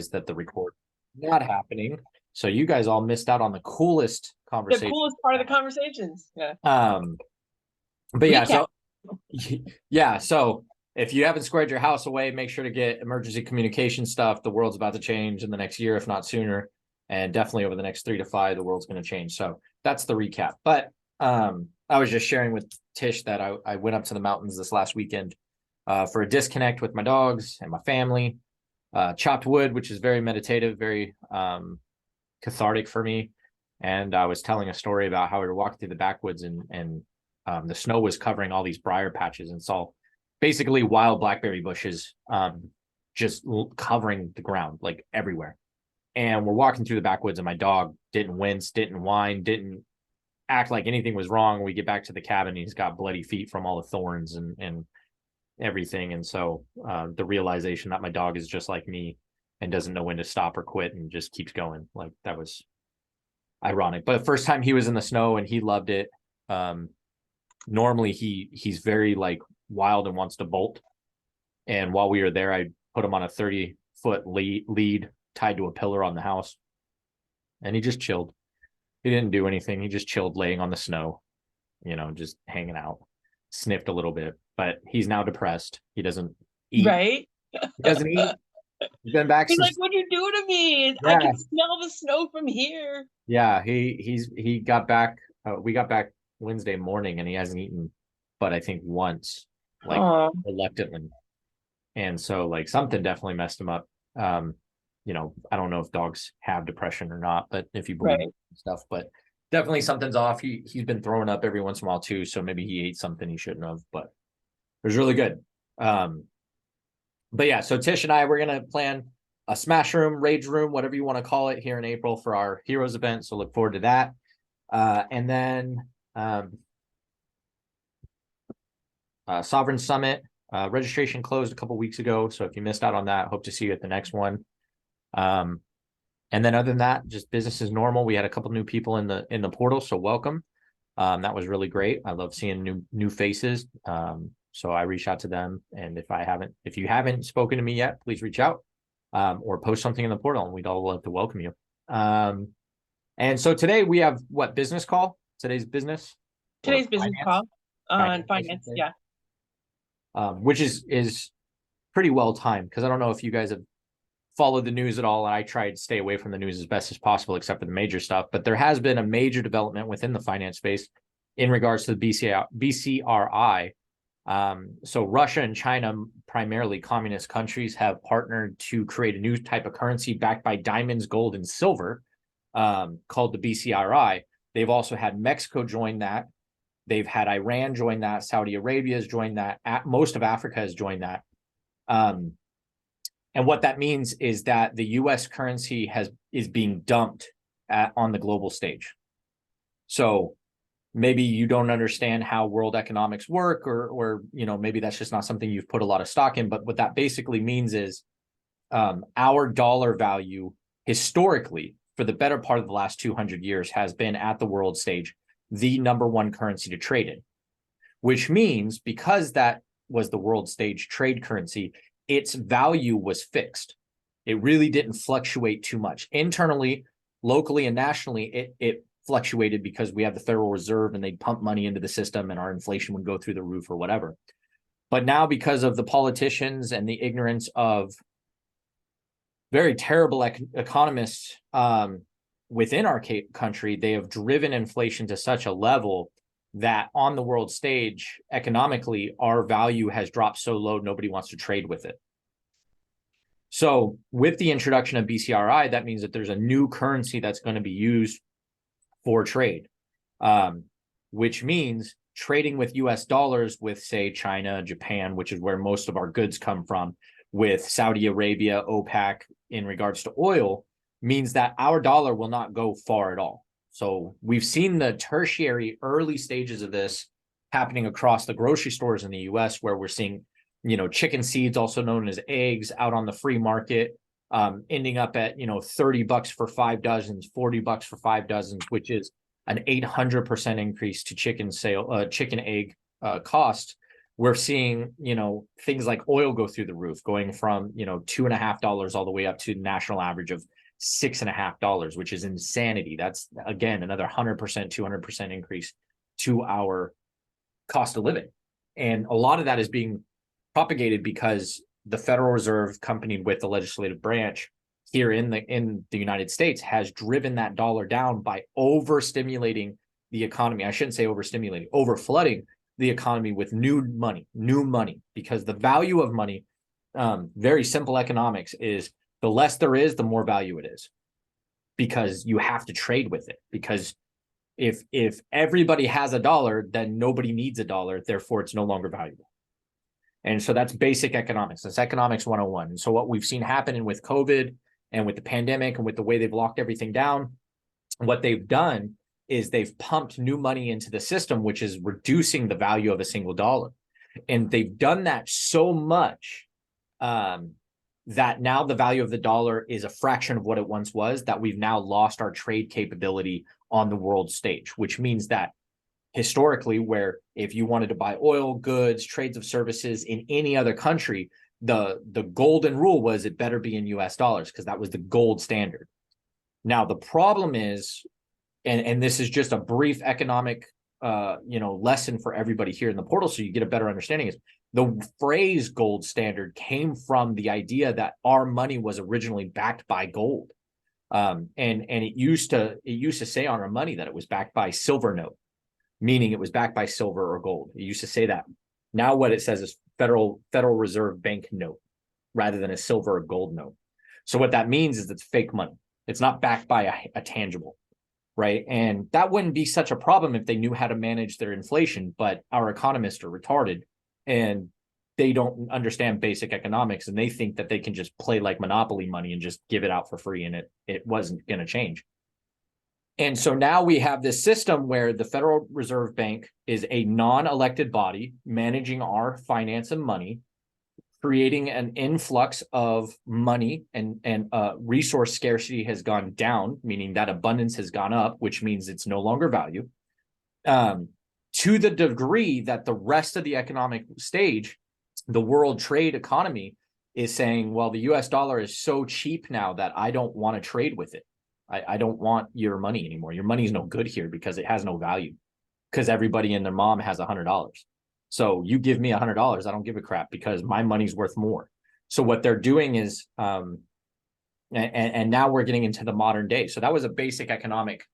that the record not happening. So you guys all missed out on the coolest The conversation. coolest part of the conversations. Yeah. Um, but yeah, Recap. so yeah, so if you haven't squared your house away, make sure to get emergency communication stuff. The world's about to change in the next year, if not sooner. And definitely over the next 3 to 5, the world's going to change. So that's the recap. But I was just sharing with Tish that I went up to the mountains this last weekend for a disconnect with my dogs and my family. Chopped wood, which is very meditative, very cathartic for me. And I was telling a story about how we were walking through the backwoods and the snow was covering all these briar patches and saw basically wild blackberry bushes just covering the ground like everywhere. And we're walking through the backwoods and my dog didn't wince, didn't whine, didn't act like anything was wrong. We get back to the cabin, he's got bloody feet from all the thorns and everything. And so the realization that my dog is just like me and doesn't know when to stop or quit and just keeps going, like that was ironic. But the first time he was in the snow and he loved it. Normally he's very like wild and wants to bolt. And while we were there, I put him on a 30-foot lead tied to a pillar on the house. And he just chilled. He didn't do anything. He just chilled laying on the snow, just hanging out, sniffed a little bit, but he's now depressed. He doesn't eat. Right? He doesn't eat. He's been back He's like, since. "What'd you do to me? I Yeah. can smell the snow from here." Yeah. He got back. We got back Wednesday morning and he hasn't eaten, but I think once, like reluctantly. And so like something definitely messed him up. I don't know if dogs have depression or not, but if you believe Right. stuff, but definitely something's off. He's been throwing up every once in a while too, so maybe he ate something he shouldn't have, but it was really good. But yeah, so Tish and I, we're gonna plan a smash room, rage room, whatever you want to call it, here in April for our Heroes event. So look forward to that. And then Sovereign Summit registration closed a couple weeks ago. So if you missed out on that, hope to see you at the next one. And then other than that, just business as normal. We had a couple new people in the portal, so welcome. That was really great. I love seeing new faces. So I reached out to them, and if you haven't spoken to me yet, please reach out or post something in the portal, and we'd all love to welcome you. And so today we have what business call? Today's business Call on finance. Yeah. Which is pretty well timed because I don't know if you guys have followed the news at all, and I try to stay away from the news as best as possible, except for the major stuff. But there has been a major development within the finance space in regards to the BCRI. So Russia and China, primarily communist countries, have partnered to create a new type of currency backed by diamonds, gold, and silver, called the BCRI. They've also had Mexico join that. They've had Iran join that. Saudi Arabia has joined that. Most of Africa has joined that. And what that means is that the U.S. currency is being dumped on the global stage. So maybe you don't understand how world economics work, or maybe that's just not something you've put a lot of stock in. But what that basically means is our dollar value historically, for the better part of the last 200 years, has been at the world stage the number one currency to trade in, which means because that was the world stage trade currency, its value was fixed. It really didn't fluctuate too much. Internally, locally, and nationally, it fluctuated because we have the Federal Reserve and they'd pump money into the system and our inflation would go through the roof or whatever. But now, because of the politicians and the ignorance of very terrible economists within our country, they have driven inflation to such a level that on the world stage, economically, our value has dropped so low, nobody wants to trade with it. So with the introduction of BCRI, that means that there's a new currency that's going to be used for trade, which means trading with US dollars with, say, China, Japan, which is where most of our goods come from, with Saudi Arabia, OPEC, in regards to oil, means that our dollar will not go far at all. So we've seen the tertiary early stages of this happening across the grocery stores in the US, where we're seeing, chicken seeds, also known as eggs, out on the free market, ending up at, $30 for 5 dozens, $40 for 5 dozens, which is an 800% increase to chicken egg cost. We're seeing, things like oil go through the roof, going from, $2.50 all the way up to national average of $6.50, which is insanity. That's again another 100%, 200% increase to our cost of living. And a lot of that is being propagated because the Federal Reserve, accompanied with the legislative branch here in the United States, has driven that dollar down by overstimulating the economy. I shouldn't say overstimulating, overflooding the economy with new money, because the value of money, very simple economics, is the less there is, the more value it is, because you have to trade with it. Because if everybody has a dollar, then nobody needs a dollar, therefore it's no longer valuable. And so that's basic economics. That's economics 101. And so what we've seen happening with COVID and with the pandemic and with the way they've locked everything down, what they've done is they've pumped new money into the system, which is reducing the value of a single dollar. And they've done that so much that now the value of the dollar is a fraction of what it once was, that we've now lost our trade capability on the world stage, which means that historically, where if you wanted to buy oil, goods, trades of services in any other country, the golden rule was it better be in US dollars, because that was the gold standard. Now, the problem is, and this is just a brief economic lesson for everybody here in the portal so you get a better understanding, is the phrase gold standard came from the idea that our money was originally backed by gold. And it used to say on our money that it was backed by silver note, meaning it was backed by silver or gold. It used to say that. Now what it says is Federal Reserve Bank note, rather than a silver or gold note. So what that means is it's fake money. It's not backed by a tangible, right? And that wouldn't be such a problem if they knew how to manage their inflation, but our economists are retarded and they don't understand basic economics, and they think that they can just play like monopoly money and just give it out for free, and it wasn't going to change. And so now we have this system where the Federal Reserve Bank is a non-elected body managing our finance and money, creating an influx of money, and resource scarcity has gone down, meaning that abundance has gone up, which means it's no longer value, to the degree that the rest of the economic stage, the world trade economy, is saying, well, the US dollar is so cheap now that I don't want to trade with it. I don't want your money anymore. Your money is no good here because it has no value, because everybody and their mom has $100. So you give me $100, I don't give a crap because my money's worth more. So what they're doing is, and now we're getting into the modern day. So that was a basic economic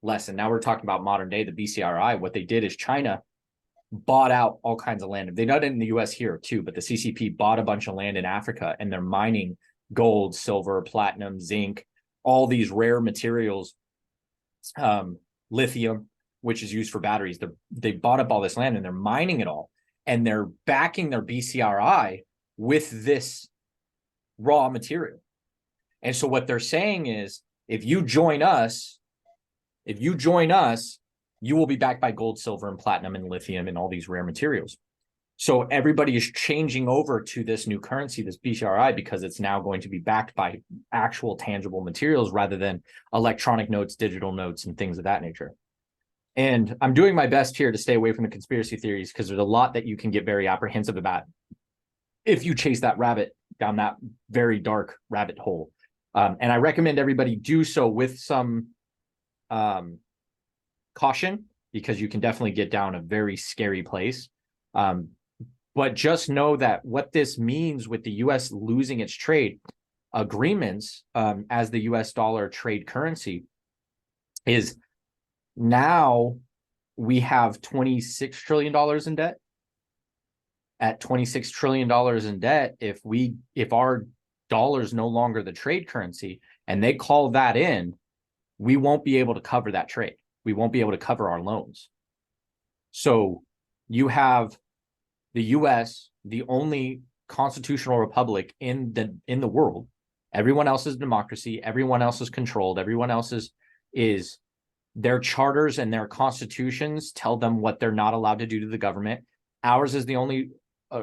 lesson. Now we're talking about modern day, the BCRI. What they did is China bought out all kinds of land. They done it in the US here too, but the CCP bought a bunch of land in Africa, and they're mining gold, silver, platinum, zinc, all these rare materials, lithium, which is used for batteries. They bought up all this land and they're mining it all, and they're backing their BCRI with this raw material. And so what they're saying is, if you join us, you will be backed by gold, silver, and platinum, and lithium, and all these rare materials. So everybody is changing over to this new currency, this BCRI, because it's now going to be backed by actual tangible materials rather than electronic notes, digital notes, and things of that nature. And I'm doing my best here to stay away from the conspiracy theories, because there's a lot that you can get very apprehensive about if you chase that rabbit down that very dark rabbit hole. And I recommend everybody do so with some caution, because you can definitely get down a very scary place. But just know that what this means with the U.S. losing its trade agreements as the U.S. dollar trade currency is, now we have $26 trillion in debt. At $26 trillion in debt, if our dollar is no longer the trade currency and they call that in, we won't be able to cover that trade. We won't be able to cover our loans. So you have the U.S., the only constitutional republic in the world. Everyone else is democracy. Everyone else is controlled. Everyone else is their charters and their constitutions tell them what they're not allowed to do to the government. Ours is the only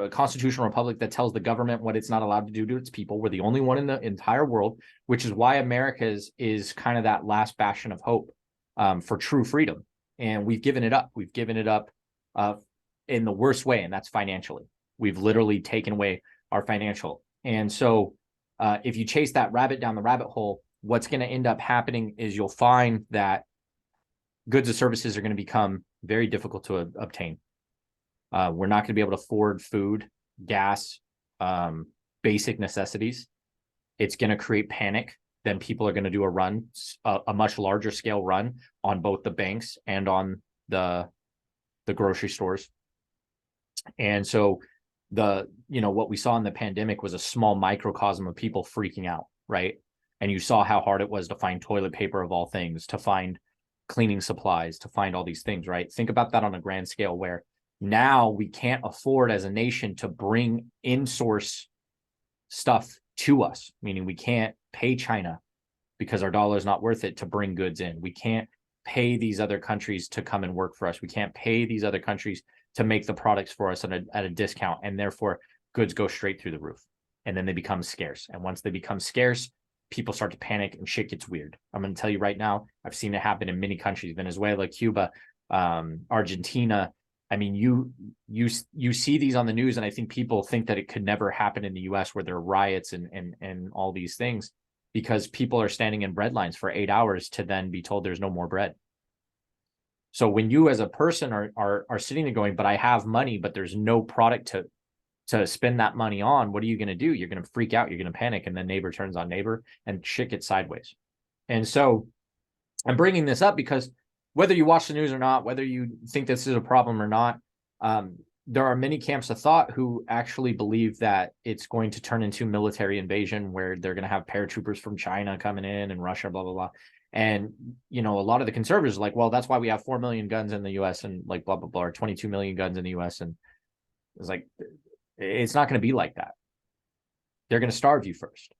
constitutional republic that tells the government what it's not allowed to do to its people. We're the only one in the entire world, which is why America is kind of that last bastion of hope for true freedom. And we've given it up. We've given it up in the worst way, and that's financially. We've literally taken away our financial. And so if you chase that rabbit down the rabbit hole, what's going to end up happening is you'll find that goods and services are going to become very difficult to obtain. We're not going to be able to afford food, gas, basic necessities. It's going to create panic. Then people are going to do a run, a much larger scale run on both the banks and on the grocery stores. And so what we saw in the pandemic was a small microcosm of people freaking out, right? And you saw how hard it was to find toilet paper of all things, to find cleaning supplies, to find all these things, right? Think about that on a grand scale, where now we can't afford as a nation to bring in-source stuff to us, meaning we can't pay China because our dollar is not worth it to bring goods in. We can't pay these other countries to come and work for us. We can't pay these other countries to make the products for us at a discount, and therefore goods go straight through the roof, and then they become scarce. And once they become scarce, people start to panic and shit gets weird. I'm going to tell you right now, I've seen it happen in many countries: Venezuela, Cuba, Argentina. I mean, you see these on the news, and I think people think that it could never happen in the US, where there are riots and all these things, because people are standing in bread lines for 8 hours to then be told there's no more bread. So when you as a person are sitting there going, but I have money, but there's no product to spend that money on, what are you going to do? You're going to freak out. You're going to panic. And then neighbor turns on neighbor and shit gets sideways. And so I'm bringing this up because whether you watch the news or not, whether you think this is a problem or not, there are many camps of thought who actually believe that it's going to turn into military invasion, where they're going to have paratroopers from China coming in and Russia, blah, blah, blah. And, a lot of the conservatives are like, well, that's why we have 4 million guns in the US and like blah, blah, blah, or 22 million guns in the US. And it's like, it's not going to be like that. They're going to starve you first.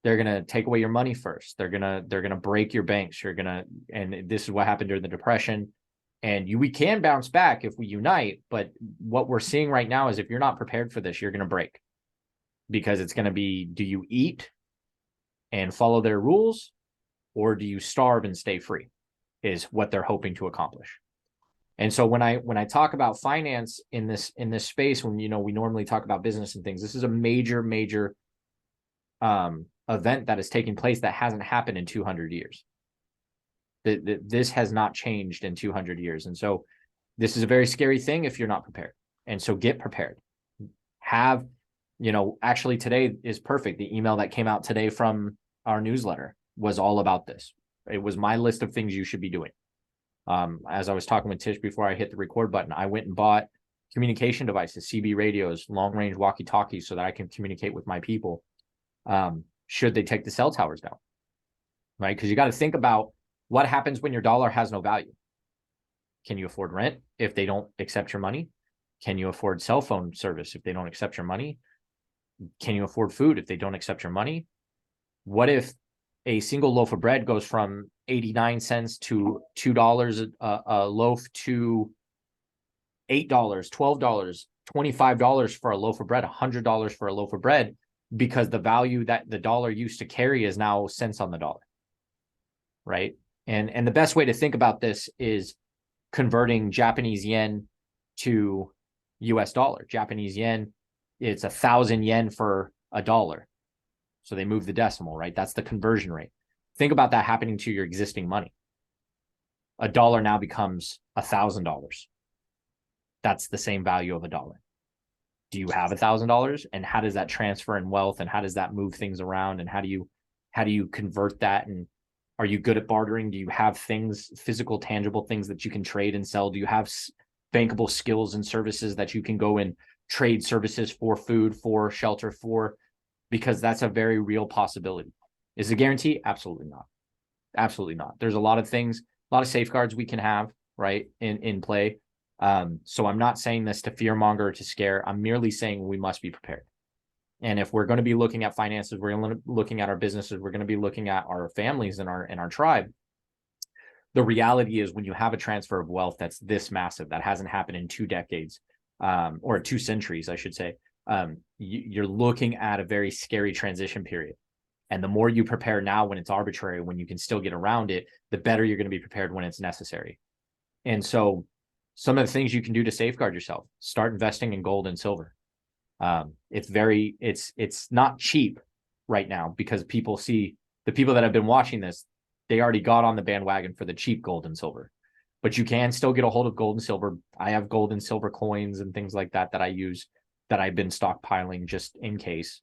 They're going to take away your money first. They're going to break your banks. And this is what happened during the Depression. And we can bounce back if we unite. But what we're seeing right now is if you're not prepared for this, you're going to break, because it's going to be, do you eat and follow their rules, or do you starve and stay free, is what they're hoping to accomplish. And so when I talk about finance in this space, when we normally talk about business and things, this is a major event that is taking place that hasn't happened in 200 years. This has not changed in 200 years. And so this is a very scary thing if you're not prepared. And so get prepared. Actually today is perfect. The email that came out today from our newsletter was all about this. It was my list of things you should be doing. As I was talking with Tish before I hit the record button, I went and bought communication devices, CB radios, long-range walkie-talkies, so that I can communicate with my people should they take the cell towers down, right? Because you got to think about what happens when your dollar has no value. Can you afford rent if they don't accept your money? Can you afford cell phone service if they don't accept your money? Can you afford food if they don't accept your money? What if a single loaf of bread goes from 89 cents to $2 a loaf to $8, $12, $25 for a loaf of bread, $100 for a loaf of bread, because the value that the dollar used to carry is now cents on the dollar, right? And the best way to think about this is converting Japanese yen to US dollar. Japanese yen, it's 1,000 yen for a dollar. So they move the decimal, right? That's the conversion rate. Think about that happening to your existing money. A dollar now becomes $1,000. That's the same value of a dollar. Do you have $1,000? And how does that transfer in wealth? And how does that move things around? And how do you convert that? And are you good at bartering? Do you have things, physical, tangible things that you can trade and sell? Do you have bankable skills and services that you can go and trade services for, food, for shelter, for? Because that's a very real possibility. Is it a guarantee? Absolutely not. Absolutely not. There's a lot of things, a lot of safeguards we can have, right, in play. So I'm not saying this to fearmonger or to scare. I'm merely saying we must be prepared. And if we're going to be looking at finances, we're going to be looking at our businesses, we're going to be looking at our families and our tribe. The reality is, when you have a transfer of wealth that's this massive, that hasn't happened in 2 decades, or 2 centuries, I should say, you're looking at a very scary transition period. And the more you prepare now when it's arbitrary, when you can still get around it, the better you're going to be prepared when it's necessary. And so some of the things you can do to safeguard yourself, start investing in gold and silver. It's not cheap right now because the people that have been watching this, they already got on the bandwagon for the cheap gold and silver, but you can still get a hold of gold and silver. I have gold and silver coins and things like that I use, that I've been stockpiling just in case.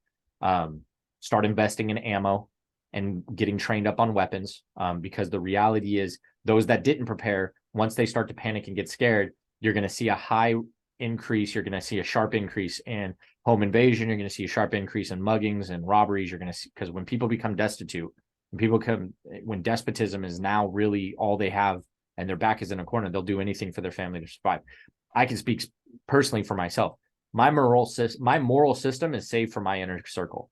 Start investing in ammo and getting trained up on weapons, because the reality is those that didn't prepare, once they start to panic and get scared, you're going to see a high increase. You're going to see a sharp increase in home invasion. You're going to see a sharp increase in muggings and robberies. You're going to see, because when people become destitute, when despotism is now really all they have and their back is in a corner, they'll do anything for their family to survive. I can speak personally for myself. My moral system is saved for my inner circle.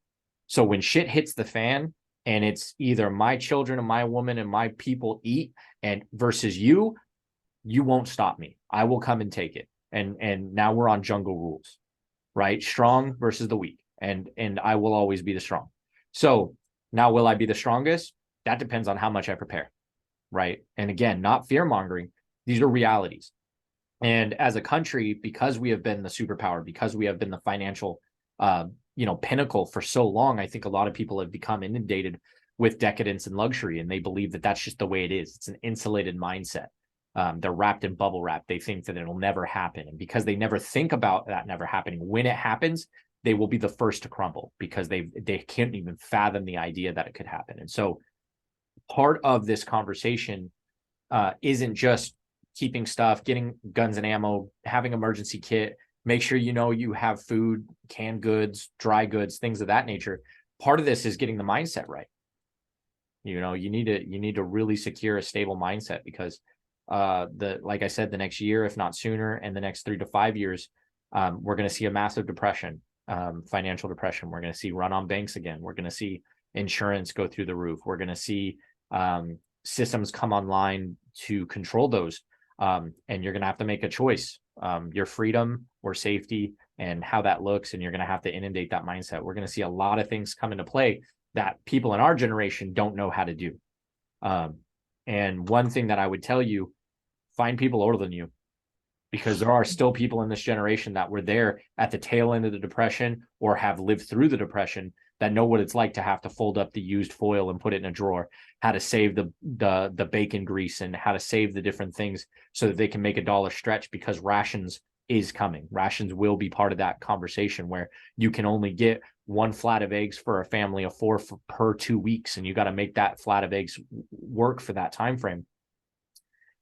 So when shit hits the fan and it's either my children and my woman and my people eat and versus you won't stop me. I will come and take it. And now we're on jungle rules, right? Strong versus the weak. And I will always be the strong. So now, will I be the strongest? That depends on how much I prepare, right? And again, not fear mongering. These are realities. And as a country, because we have been the superpower, because we have been the financial, pinnacle for so long, I think a lot of people have become inundated with decadence and luxury, and they believe that that's just the way it is. It's an insulated mindset. They're wrapped in bubble wrap. They think that it'll never happen. And because they never think about that never happening, when it happens, they will be the first to crumble because they can't even fathom the idea that it could happen. And so part of this conversation isn't just keeping stuff, getting guns and ammo, having emergency kit, make sure you have food, canned goods, dry goods, things of that nature. Part of this is getting the mindset right. You need to really secure a stable mindset, because like I said, the next year, if not sooner, and the next 3 to 5 years, we're going to see a massive depression, financial depression. We're going to see run on banks again. We're going to see insurance go through the roof. We're going to see systems come online to control those. And you're going to have to make a choice, your freedom or safety, and how that looks. And you're going to have to inundate that mindset. We're going to see a lot of things come into play that people in our generation don't know how to do. And one thing that I would tell you, find people older than you, because there are still people in this generation that were there at the tail end of the Depression or have lived through the Depression that know what it's like to have to fold up the used foil and put it in a drawer, how to save the bacon grease, and how to save the different things so that they can make a dollar stretch, because rations is coming. Rations will be part of that conversation, where you can only get 1 flat of eggs for a family of 4 per 2 weeks, and you got to make that flat of eggs work for that time frame.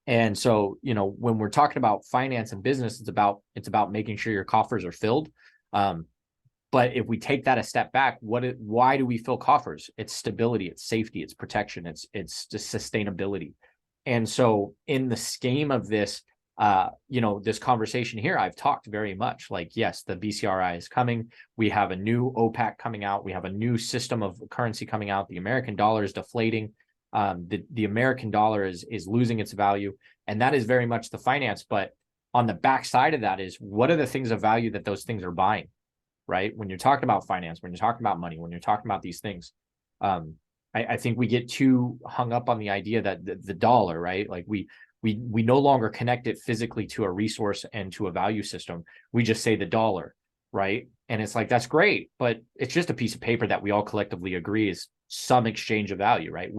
And so, when we're talking about finance and business, it's about making sure your coffers are filled. But if we take that a step back, why do we fill coffers? It's stability, it's safety, it's protection, it's just sustainability. And so in the scheme of this, this conversation here, I've talked very much like, yes, the BCRI is coming. We have a new OPEC coming out. We have a new system of currency coming out. The American dollar is deflating. The American dollar is losing its value. And that is very much the finance. But on the backside of that is, what are the things of value that those things are buying, right? When you're talking about finance, when you're talking about money, when you're talking about these things, I think we get too hung up on the idea that the dollar, right? Like we no longer connect it physically to a resource and to a value system. We just say the dollar, right? And it's like, that's great, but it's just a piece of paper that we all collectively agree is some exchange of value, right?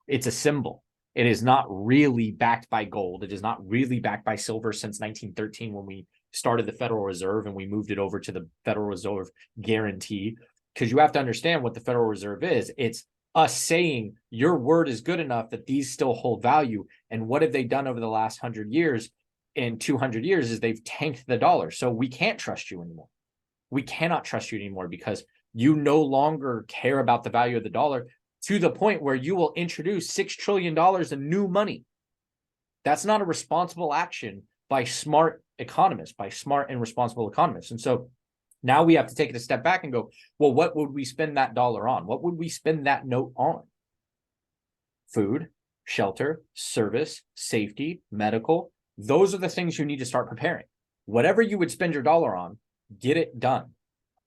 It's a symbol. It is not really backed by gold. It is not really backed by silver since 1913, when we started the Federal Reserve and we moved it over to the Federal Reserve guarantee. Because you have to understand what the Federal Reserve is. It's us saying your word is good enough that these still hold value. And what have they done over the last 100 years and 200 years is they've tanked the dollar. So we can't trust you anymore. We cannot trust you anymore, because you no longer care about the value of the dollar, to the point where you will introduce $6 trillion in new money. That's not a responsible action by smart economists, by smart and responsible economists. And so now we have to take it a step back and go, well, what would we spend that dollar on? What would we spend that note on? Food, shelter, service, safety, medical. Those are the things you need to start preparing. Whatever you would spend your dollar on, get it done.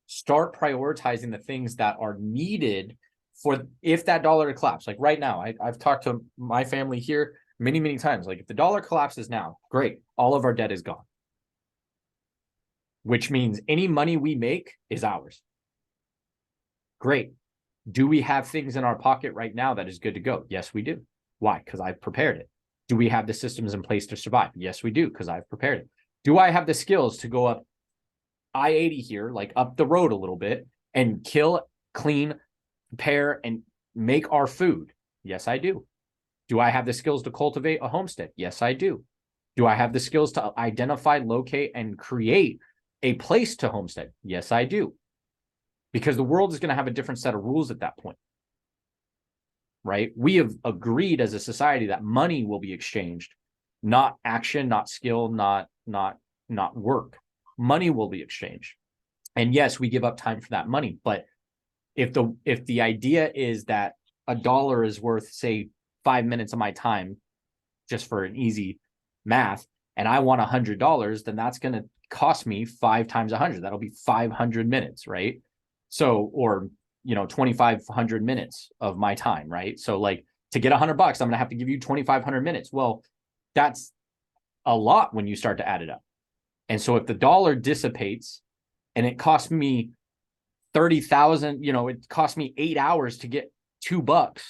Start prioritizing the things that are needed for if that dollar to collapse. Like right now, I've talked to my family here. many, many times. Like if the dollar collapses now, great. All of our debt is gone. Which means any money we make is ours. Great. Do we have things in our pocket right now that is good to go? Yes, we do. Why? Because I've prepared it. Do we have the systems in place to survive? Yes, we do, because I've prepared it. Do I have the skills to go up I-80 here, like up the road a little bit, and kill, clean, prepare, and make our food? Yes, I do. Do I have the skills to cultivate a homestead? Yes, I do. Do I have the skills to identify, locate, and create a place to homestead? Yes, I do. Because the world is going to have a different set of rules at that point. Right? We have agreed as a society that money will be exchanged, not action, not skill, not work. Money will be exchanged. And yes, we give up time for that money. But if the idea is that $1 is worth, say, 5 minutes of my time, just for an easy math, and I want $100, then that's going to cost me 5 times 100. That'll be 500 minutes, right? So, or 2,500 minutes of my time, right? So like to get $100, I'm going to have to give you 2,500 minutes. Well, that's a lot when you start to add it up. And so if the dollar dissipates and it costs me 30,000, it cost me 8 hours to get $2,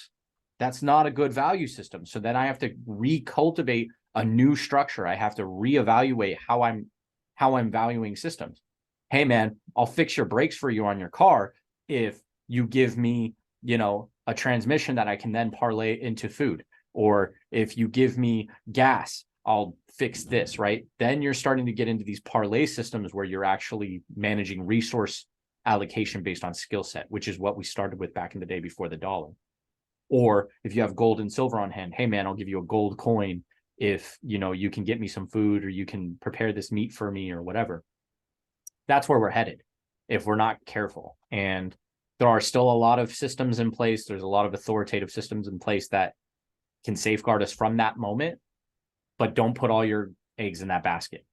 that's not a good value system. So then I have to recultivate a new structure. I have to reevaluate how I'm valuing systems. Hey man, I'll fix your brakes for you on your car if you give me, a transmission that I can then parlay into food. Or if you give me gas, I'll fix this, right? Then you're starting to get into these parlay systems where you're actually managing resource allocation based on skill set, which is what we started with back in the day before the dollar. Or if you have gold and silver on hand, hey man, I'll give you a gold coin if you can get me some food, or you can prepare this meat for me, or whatever. That's where we're headed if we're not careful. And there are still a lot of systems in place. There's a lot of authoritative systems in place that can safeguard us from that moment, but don't put all your eggs in that basket,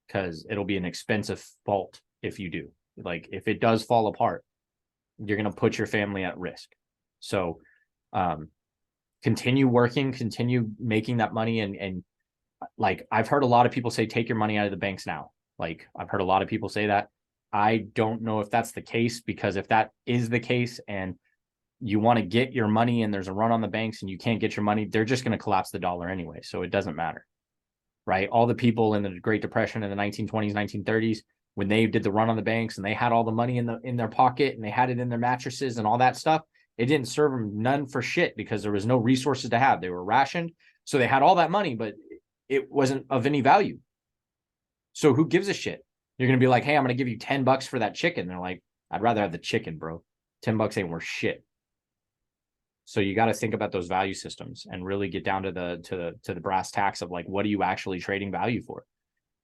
because it'll be an expensive fault if you do. Like if it does fall apart, you're going to put your family at risk. So continue working, continue making that money. And like, I've heard a lot of people say, take your money out of the banks now. Like I've heard a lot of people say that. I don't know if that's the case, because if that is the case and you want to get your money and there's a run on the banks and you can't get your money, they're just going to collapse the dollar anyway. So it doesn't matter, right? All the people in the Great Depression in the 1920s, 1930s, when they did the run on the banks and they had all the money in their pocket and they had it in their mattresses and all that stuff, it didn't serve them none for shit, because there was no resources to have. They were rationed. So they had all that money, but it wasn't of any value. So who gives a shit? You're going to be like, hey, I'm going to give you $10 for that chicken. They're like, I'd rather have the chicken, bro. $10 ain't worth shit. So you got to think about those value systems and really get down to the brass tacks of like, what are you actually trading value for?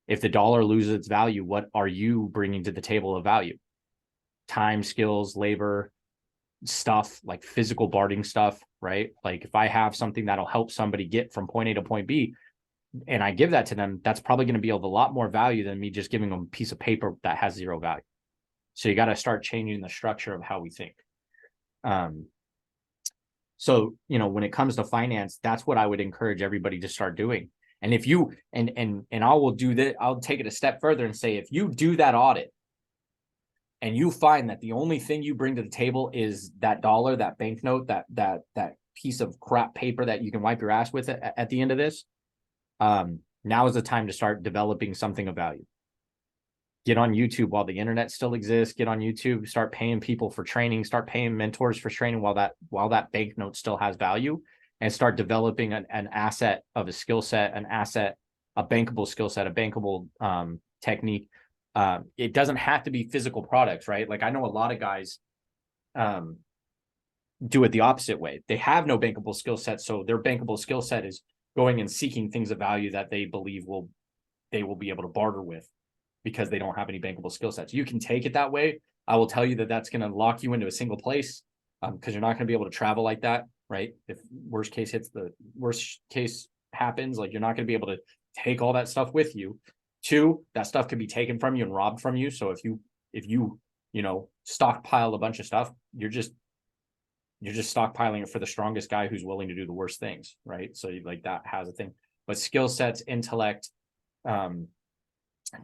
If the dollar loses its value, what are you bringing to the table of value? Time, skills, labor, stuff, like physical bartering stuff, right? Like if I have something that'll help somebody get from point A to point B, and I give that to them, that's probably going to be of a lot more value than me just giving them a piece of paper that has zero value. So you got to start changing the structure of how we think. So, when it comes to finance, that's what I would encourage everybody to start doing. And if you, and I will do that, I'll take it a step further and say, if you do that audit and you find that the only thing you bring to the table is that dollar, that banknote, that piece of crap paper that you can wipe your ass with at the end of this, now is the time to start developing something of value. Get on YouTube while the internet still exists. Get on YouTube, start paying people for training, start paying mentors for training while that banknote still has value, and start developing an asset of a skill set, a bankable skill set, a bankable technique. It doesn't have to be physical products, right? Like I know a lot of guys do it the opposite way. They have no bankable skill set, so their bankable skill set is going and seeking things of value that they believe they will be able to barter with, because they don't have any bankable skill sets. You can take it that way. I will tell you that that's going to lock you into a single place, because you're not going to be able to travel like that, right? If worst case happens, like you're not going to be able to take all that stuff with you. 2, that stuff could be taken from you and robbed from you. So if you stockpile a bunch of stuff, you're just You're just stockpiling it for the strongest guy who's willing to do the worst things, right? So like that has a thing. But skill sets, intellect,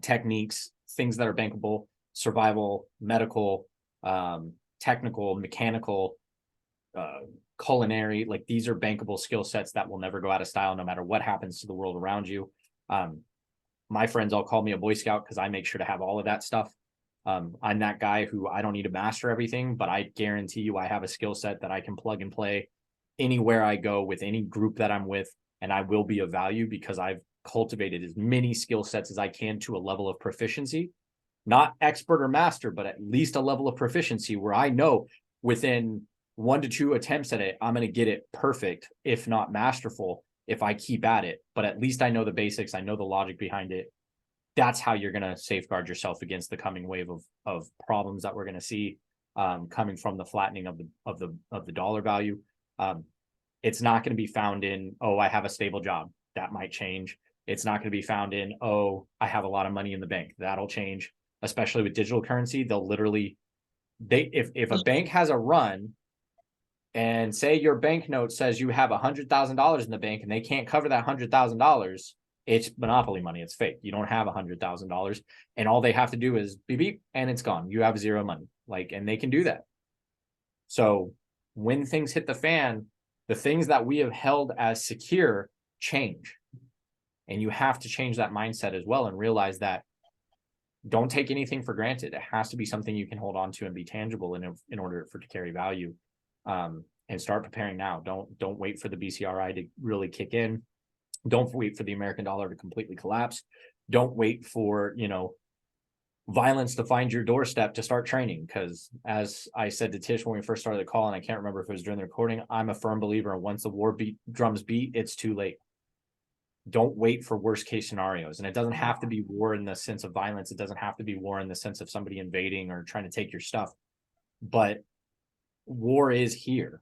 techniques, things that are bankable, survival, medical, technical, mechanical, culinary, like these are bankable skill sets that will never go out of style no matter what happens to the world around you. My friends all call me a Boy Scout because I make sure to have all of that stuff. I'm that guy who I don't need to master everything, but I guarantee you I have a skill set that I can plug and play anywhere I go with any group that I'm with, and I will be of value because I've cultivated as many skill sets as I can to a level of proficiency, not expert or master, but at least a level of proficiency where I know within 1 to 2 attempts at it, I'm going to get it perfect, if not masterful, if I keep at it. But at least I know the basics. I know the logic behind it. That's how you're going to safeguard yourself against the coming wave of problems that we're going to see coming from the flattening of the dollar value. It's not going to be found in, oh, I have a stable job. That might change. It's not going to be found in, oh, I have a lot of money in the bank. That'll change, especially with digital currency. They'll literally, if a bank has a run and say your bank note says you have $100,000 in the bank and they can't cover that $100,000, it's monopoly money. It's fake. You don't have $100,000, and all they have to do is beep beep and it's gone. You have zero money. Like, and they can do that. So when things hit the fan, the things that we have held as secure change. And you have to change that mindset as well and realize that don't take anything for granted. It has to be something you can hold on to and be tangible in order for it to carry value. And start preparing now. Don't wait for the BCRI to really kick in. Don't wait for the American dollar to completely collapse. Don't wait for, violence to find your doorstep to start training. Because as I said to Tish when we first started the call, and I can't remember if it was during the recording, I'm a firm believer in once the war drums beat, it's too late. Don't wait for worst case scenarios. And it doesn't have to be war in the sense of violence. It doesn't have to be war in the sense of somebody invading or trying to take your stuff. But war is here.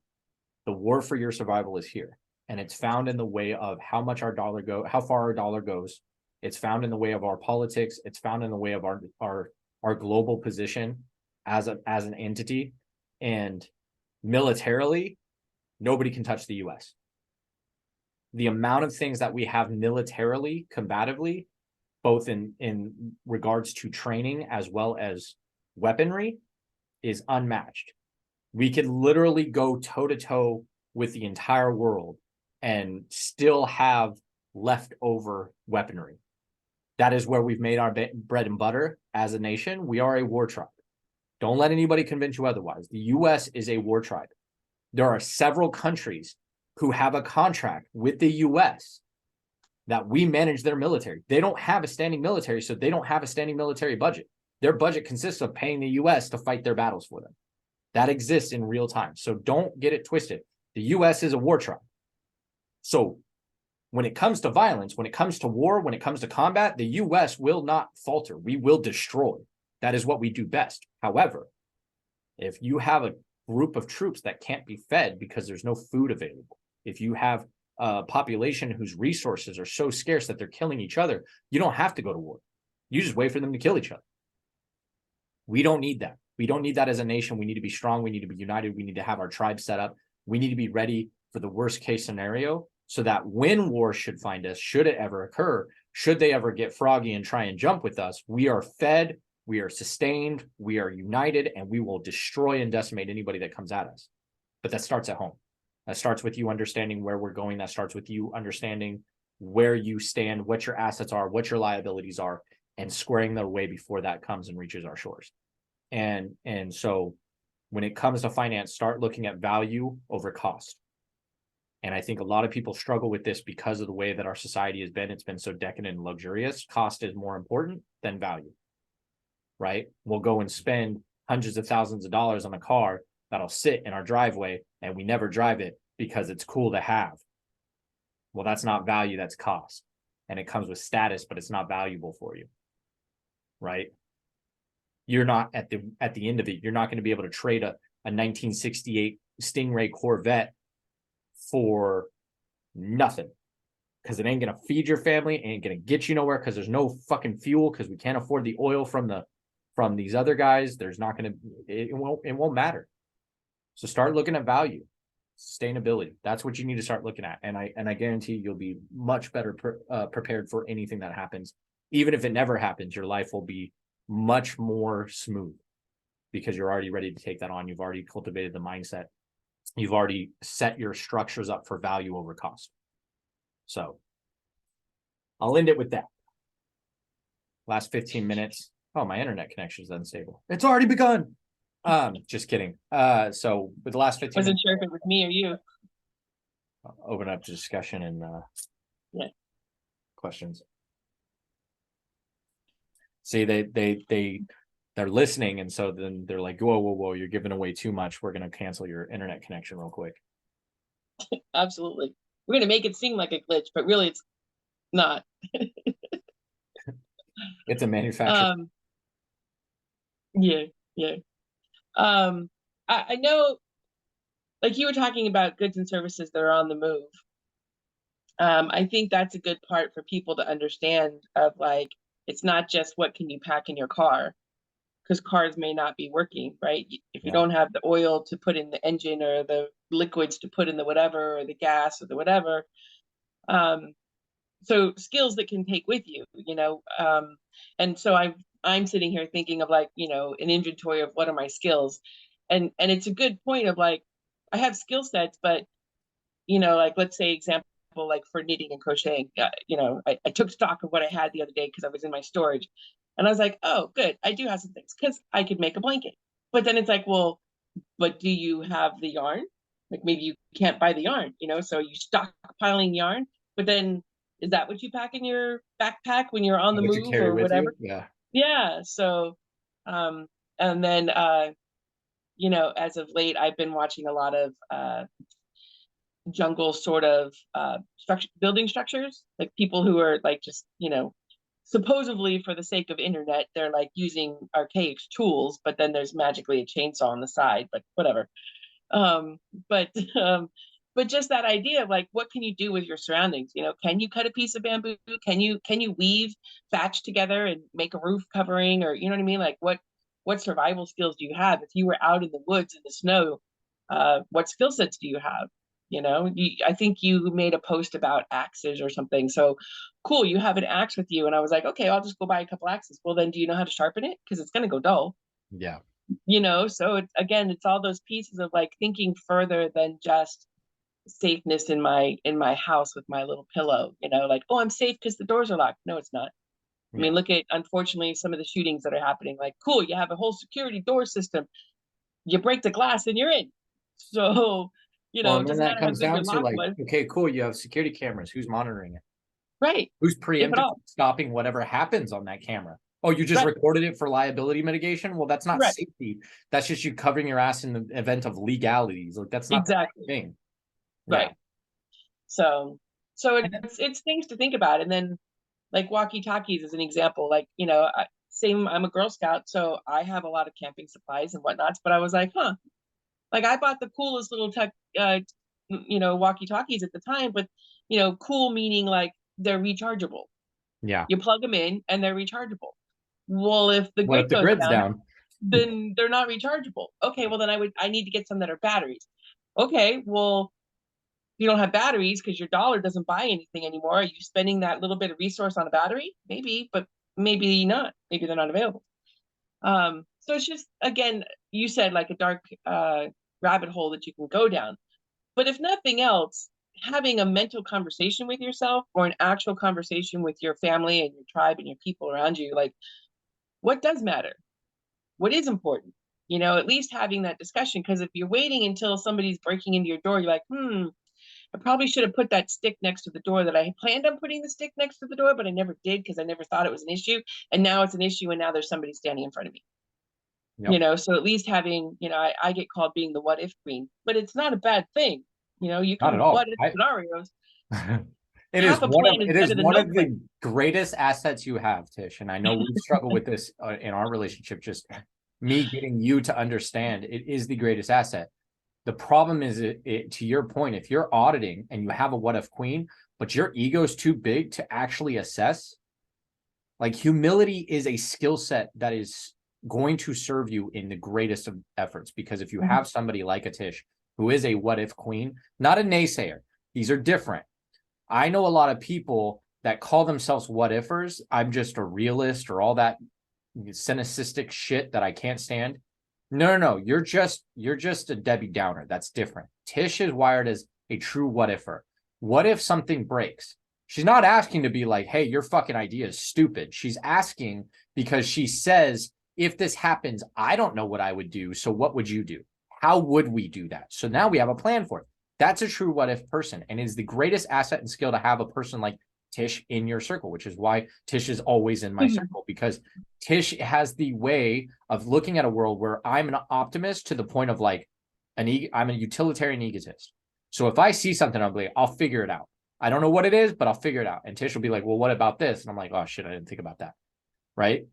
The war for your survival is here. And it's found in the way of how far our dollar goes. It's found in the way of our politics. It's found in the way of our global position as an entity. And militarily, nobody can touch the US. The amount of things that we have militarily, combatively, both in regards to training as well as weaponry, is unmatched. We could literally go toe to toe with the entire world and still have leftover weaponry. That is where we've made our bread and butter as a nation. We are a war tribe. Don't let anybody convince you otherwise. The US is a war tribe. There are several countries who have a contract with the US that we manage their military. They don't have a standing military, so they don't have a standing military budget. Their budget consists of paying the US to fight their battles for them. That exists in real time. So don't get it twisted. The US is a war tribe. So when it comes to violence, when it comes to war, when it comes to combat, the US will not falter. We will destroy. That is what we do best. However, if you have a group of troops that can't be fed because there's no food available, if you have a population whose resources are so scarce that they're killing each other, you don't have to go to war. You just wait for them to kill each other. We don't need that. We don't need that as a nation. We need to be strong. We need to be united. We need to have our tribe set up. We need to be ready for the worst case scenario so that when war should find us, should it ever occur, should they ever get froggy and try and jump with us, we are fed, we are sustained, we are united, and we will destroy and decimate anybody that comes at us. But that starts at home. That starts with you understanding where we're going. That starts with you understanding where you stand, what your assets are, what your liabilities are, and squaring their way before that comes and reaches our shores. And so when it comes to finance, start looking at value over cost. And I think a lot of people struggle with this because of the way that our society has been. It's been so decadent and luxurious. Cost is more important than value, right? We'll go and spend hundreds of thousands of dollars on a car that'll sit in our driveway and we never drive it because it's cool to have. Well, that's not value, that's cost. And it comes with status, but it's not valuable for you, right? You're not at the end of it, you're not going to be able to trade a 1968 Stingray Corvette for nothing, because it ain't going to feed your family, ain't going to get you nowhere, because there's no fucking fuel, because we can't afford the oil from these other guys. There's not going to, it won't matter. So start looking at value, sustainability. That's what you need to start looking at. And I guarantee you'll be much better prepared for anything that happens. Even if it never happens, your life will be much more smooth because you're already ready to take that on. You've already cultivated the mindset. You've already set your structures up for value over cost. So I'll end it with that. Last 15 minutes. Oh, my internet connection is unstable. It's already begun. Just kidding. So with the last 15 Wasn't minutes, sure if it was me or you. I'll open up to discussion and Yeah. questions. See, they're listening, and so then they're like, whoa, you're giving away too much. We're gonna cancel your internet connection real quick. Absolutely. We're gonna make it seem like a glitch, but really it's not. It's a manufacturer. Yeah. I know, like you were talking about goods and services that are on the move. I think that's a good part for people to understand of like, it's not just what can you pack in your car, because cars may not be working, right? If you don't have the oil to put in the engine or the liquids to put in the whatever, or the gas or the whatever. So skills that can take with you, and so I'm sitting here thinking of like, an inventory of what are my skills. And it's a good point of like, I have skill sets, but, like, let's say example, like for knitting and crocheting, I took stock of what I had the other day because I was in my storage. And I was like, oh, good. I do have some things because I could make a blanket. But then it's like, well, but do you have the yarn? Like maybe you can't buy the yarn, so you stockpiling yarn, but then is that what you pack in your backpack when you're on the move or whatever? Yeah. Yeah. So, and then, as of late, I've been watching a lot of jungle sort of building structures, like people who are like just, supposedly for the sake of internet, they're like using archaic tools, but then there's magically a chainsaw on the side, but whatever. Um, but um, but just that idea of like, what can you do with your surroundings? Can you cut a piece of bamboo? Can you weave thatch together and make a roof covering, or you know what I mean? Like what survival skills do you have if you were out in the woods in the snow? What skill sets do you have? I think you made a post about axes or something. So cool, you have an axe with you, and I was like, okay, I'll just go buy a couple axes. Well, then, do you know how to sharpen it? Because it's going to go dull. Yeah. So it's all those pieces of like thinking further than just safeness in my house with my little pillow, like, oh, I'm safe because the doors are locked. No, it's not. I mean, look at, unfortunately, some of the shootings that are happening. Like, cool, you have a whole security door system, you break the glass and you're in. So it doesn't matter how good your lock was. Okay, cool, you have security cameras. Who's monitoring it? Right. Who's preemptively stopping whatever happens on that camera? Oh, you just recorded it for liability mitigation? Well, that's not safety. That's just you covering your ass in the event of legalities. Like, that's not the thing. Right. Yeah. So it's things to think about. And then like walkie-talkies is an example. Like, I'm a Girl Scout, so I have a lot of camping supplies and whatnots, but I was like, like I bought the coolest little walkie-talkies at the time, but cool meaning like they're rechargeable. Yeah. You plug them in and they're rechargeable. Well, if the grid goes down, then they're not rechargeable. Okay, well then I need to get some that are batteries. Okay, well, you don't have batteries because your dollar doesn't buy anything anymore. Are you spending that little bit of resource on a battery? Maybe, but maybe not. Maybe they're not available. So it's just, again, you said like a dark rabbit hole that you can go down. But if nothing else, having a mental conversation with yourself or an actual conversation with your family and your tribe and your people around you, like, what does matter? What is important? At least having that discussion, because if you're waiting until somebody's breaking into your door, you're like, I probably should have put that stick next to the door that I planned on putting the stick next to the door, but I never did because I never thought it was an issue. And now it's an issue, and now there's somebody standing in front of me. Yep. So at least having, I get called being the what if queen, but it's not a bad thing. You can what if scenarios. It is one of the greatest assets you have, Tish. And I know we struggle with this in our relationship, just me getting you to understand it is the greatest asset. The problem is, to your point, if you're auditing and you have a what if queen, but your ego is too big to actually assess, like humility is a skill set that is going to serve you in the greatest of efforts. Because if you have somebody like a Tish who is a what if queen, not a naysayer, these are different. I know a lot of people that call themselves what ifers. I'm just a realist or all that cynicistic shit that I can't stand. No. You're just a Debbie Downer. That's different. Tish is wired as a true what ifer. What if something breaks? She's not asking to be like, hey, your fucking idea is stupid. She's asking because she says, if this happens, I don't know what I would do. So what would you do? How would we do that? So now we have a plan for it. That's a true what if person, and is the greatest asset and skill to have a person like Tish in your circle, which is why Tish is always in my circle, because Tish has the way of looking at a world where I'm an optimist to the point of like I'm a utilitarian egotist. So if I see something, I'll be like, I'll figure it out. I don't know what it is, but I'll figure it out. And Tish will be like, well, what about this? And I'm like, oh shit, I didn't think about that. Right?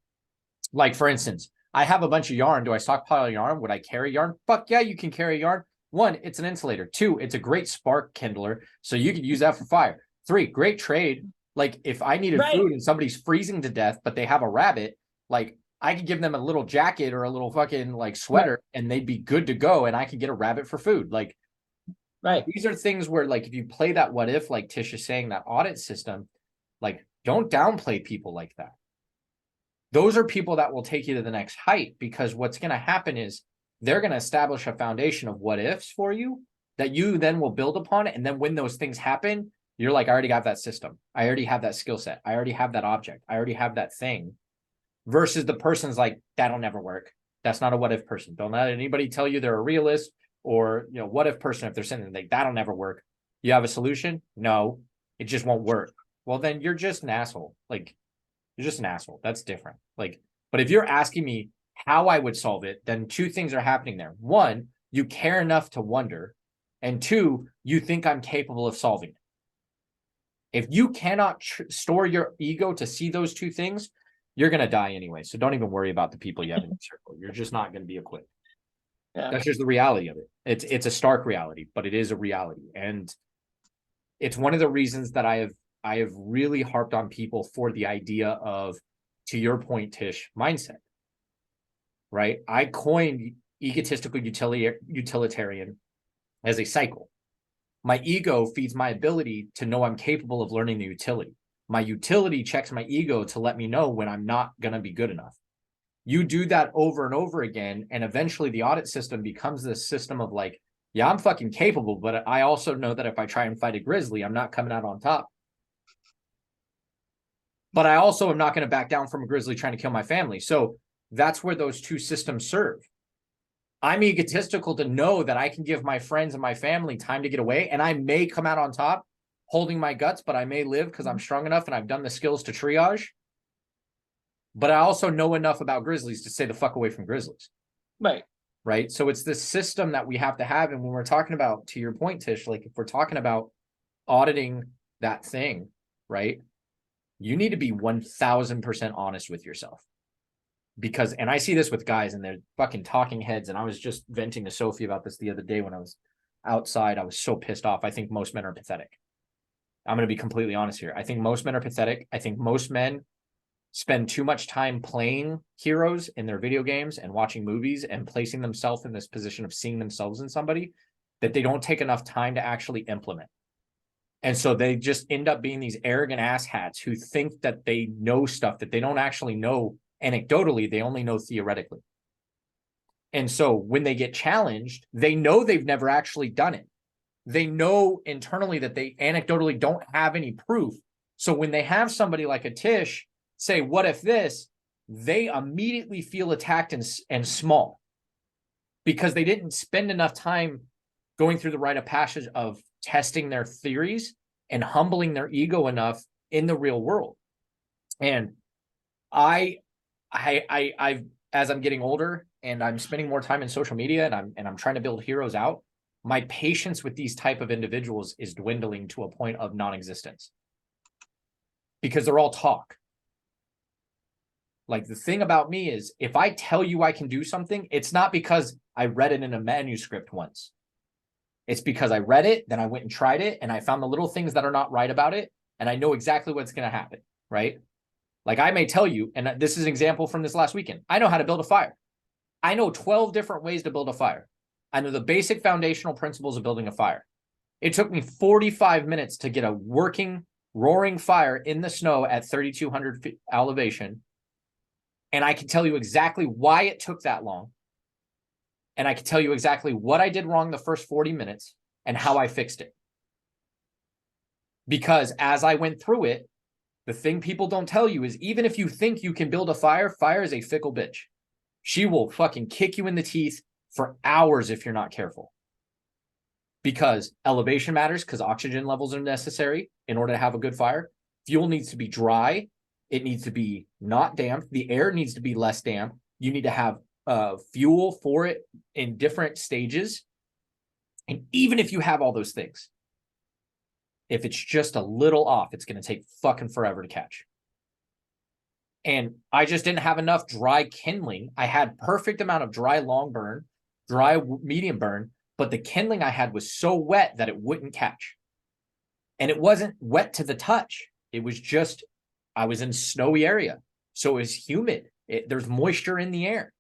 Like, for instance, I have a bunch of yarn. Do I stockpile yarn? Would I carry yarn? Fuck yeah, you can carry yarn. 1, it's an insulator. 2, it's a great spark kindler, so you could use that for fire. 3, great trade. Like, if I needed food and somebody's freezing to death, but they have a rabbit, like, I could give them a little jacket or a little fucking like sweater and they'd be good to go, and I could get a rabbit for food. Like, these are things where, like, if you play that what if, like Tish is saying, that audit system, like, don't downplay people like that. Those are people that will take you to the next height, because what's going to happen is they're going to establish a foundation of what ifs for you that you then will build upon it. And then when those things happen, you're like, I already got that system. I already have that skill set. I already have that object. I already have that thing. Versus the person's like, that'll never work. That's not a what if person. Don't let anybody tell you they're a realist or, you know, what if person. If they're saying like, that'll never work. You have a solution? No, it just won't work. Well, then you're just an asshole. Like, you're just an asshole. That's different. Like, but if you're asking me how I would solve it, then 2 things are happening there. 1, you care enough to wonder. And 2, you think I'm capable of solving it. If you cannot store your ego to see those 2 things, you're going to die anyway. So don't even worry about the people you have in your circle. You're just not going to be equipped. Yeah. That's just the reality of it. It's a stark reality, but it is a reality. And it's one of the reasons that I have really harped on people for the idea of, to your point, Tish, mindset, right? I coined egotistical utilitarian as a cycle. My ego feeds my ability to know I'm capable of learning the utility. My utility checks my ego to let me know when I'm not going to be good enough. You do that over and over again, and eventually the audit system becomes this system of like, yeah, I'm fucking capable, but I also know that if I try and fight a grizzly, I'm not coming out on top. But I also am not going to back down from a grizzly trying to kill my family. So that's where those 2 systems serve. I'm egotistical to know that I can give my friends and my family time to get away, and I may come out on top holding my guts, but I may live because I'm strong enough and I've done the skills to triage. But I also know enough about grizzlies to stay the fuck away from grizzlies. Right. So it's this system that we have to have. And when we're talking about, to your point, Tish, like if we're talking about auditing that thing, right, you need to be 1000% honest with yourself. Because, and I see this with guys and they're fucking talking heads. And I was just venting to Sophie about this the other day when I was outside. I was so pissed off. I think most men are pathetic. I'm going to be completely honest here. I think most men are pathetic. I think most men spend too much time playing heroes in their video games and watching movies and placing themselves in this position of seeing themselves in somebody that they don't take enough time to actually implement. And so they just end up being these arrogant asshats who think that they know stuff that they don't actually know anecdotally, they only know theoretically. And so when they get challenged, they know they've never actually done it. They know internally that they anecdotally don't have any proof. So when they have somebody like a Tish say, what if this, they immediately feel attacked and small because they didn't spend enough time going through the rite of passage of testing their theories and humbling their ego enough in the real world. And I've, as I'm getting older and I'm spending more time in social media and I'm trying to build heroes out, my patience with these type of individuals is dwindling to a point of non-existence because they're all talk. Like the thing about me is if I tell you I can do something, it's not because I read it in a manuscript once. It's because I read it, then I went and tried it, and I found the little things that are not right about it, and I know exactly what's going to happen, right? Like I may tell you, and this is an example from this last weekend, I know how to build a fire. I know 12 different ways to build a fire. I know the basic foundational principles of building a fire. It took me 45 minutes to get a working, roaring fire in the snow at 3,200 feet elevation. And I can tell you exactly why it took that long. And I can tell you exactly what I did wrong the first 40 minutes and how I fixed it. Because as I went through it, the thing people don't tell you is even if you think you can build a fire, fire is a fickle bitch. She will fucking kick you in the teeth for hours if you're not careful. Because elevation matters, because oxygen levels are necessary in order to have a good fire. Fuel needs to be dry. It needs to be not damp. The air needs to be less damp. You need to have fuel for it in different stages. And even if you have all those things, if it's just a little off, it's going to take fucking forever to catch. And I just didn't have enough dry kindling. I had perfect amount of dry long burn, dry medium burn, but the kindling I had was so wet that it wouldn't catch. And it wasn't wet to the touch. It was just, I was in a snowy area. So it was humid. There's moisture in the air.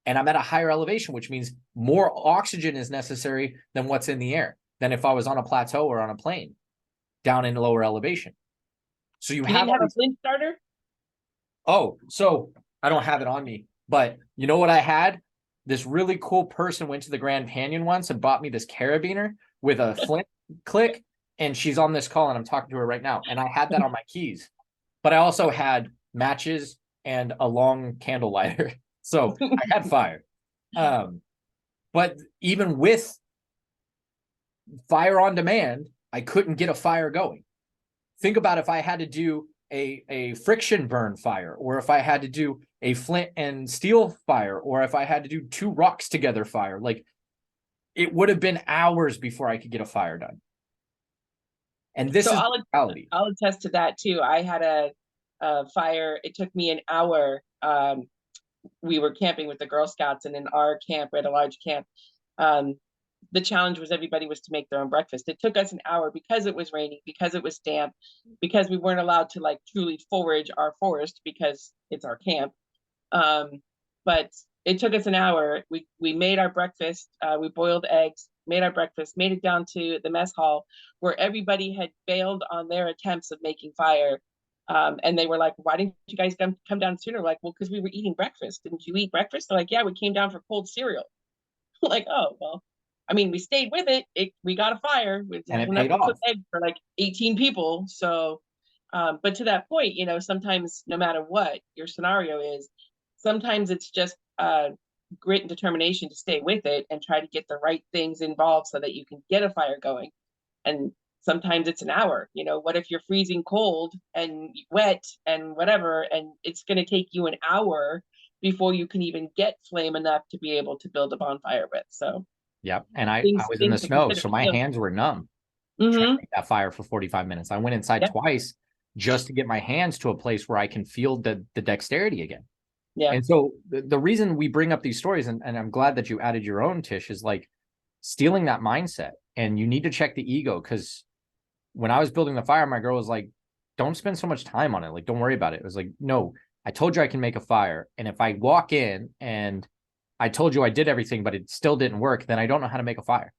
And I'm at a higher elevation, which means more oxygen is necessary than what's in the air than if I was on a plateau or on a plane down in lower elevation. So you didn't have a flint starter? Oh, so I don't have it on me, but you know what I had? This really cool person went to the Grand Canyon once and bought me this carabiner with a flint click, and she's on this call and I'm talking to her right now. And I had that on my keys, but I also had matches and a long candle lighter. So I had fire. But even with fire on demand, I couldn't get a fire going. Think about if I had to do a friction burn fire, or if I had to do a flint and steel fire, or if I had to do two rocks together fire, like it would have been hours before I could get a fire done. And this is the reality. I'll attest to that too. I had a fire. It took me an hour. We were camping with the Girl Scouts, and in our camp, we had a large camp. The challenge was everybody was to make their own breakfast. It took us an hour because it was raining, because it was damp, because we weren't allowed to like truly forage our forest because it's our camp. But it took us an hour. We made our breakfast. We boiled eggs, made our breakfast, made it down to the mess hall where everybody had failed on their attempts of making fire. And they were like, why didn't you guys come down sooner? Like, well, because we were eating breakfast. Didn't you eat breakfast? They're like, yeah, we came down for cold cereal. Like, oh, well, I mean, we stayed with it. We got a fire. And it paid off. Eggs for like 18 people. So, but to that point, you know, sometimes no matter what your scenario is, sometimes it's just grit and determination to stay with it and try to get the right things involved so that you can get a fire going. And sometimes it's an hour. You know, what if you're freezing cold and wet and whatever, and it's going to take you an hour before you can even get flame enough to be able to build a bonfire with. So yep. And I was in the snow, so my hands were numb. Trying to make that fire for 45 minutes. I went inside twice just to get my hands to a place where I can feel the dexterity again. Yeah. And so the reason we bring up these stories, and I'm glad that you added your own, Tish, is like stealing that mindset. And you need to check the ego, because when I was building the fire, my girl was like, don't spend so much time on it. Like, don't worry about it. It was like, no, I told you I can make a fire. And if I walk in and I told you I did everything, but it still didn't work, then I don't know how to make a fire.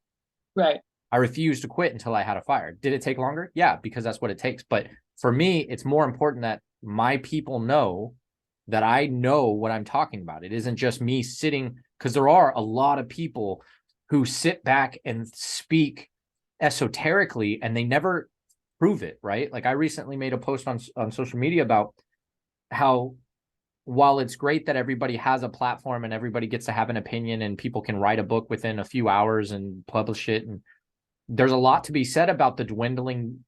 Right. I refused to quit until I had a fire. Did it take longer? Yeah, because that's what it takes. But for me, it's more important that my people know that I know what I'm talking about. It isn't just me sitting, because there are a lot of people who sit back and speak esoterically and they never prove it, right? Like I recently made a post on social media about how while it's great that everybody has a platform and everybody gets to have an opinion and people can write a book within a few hours and publish it, and there's a lot to be said about the dwindling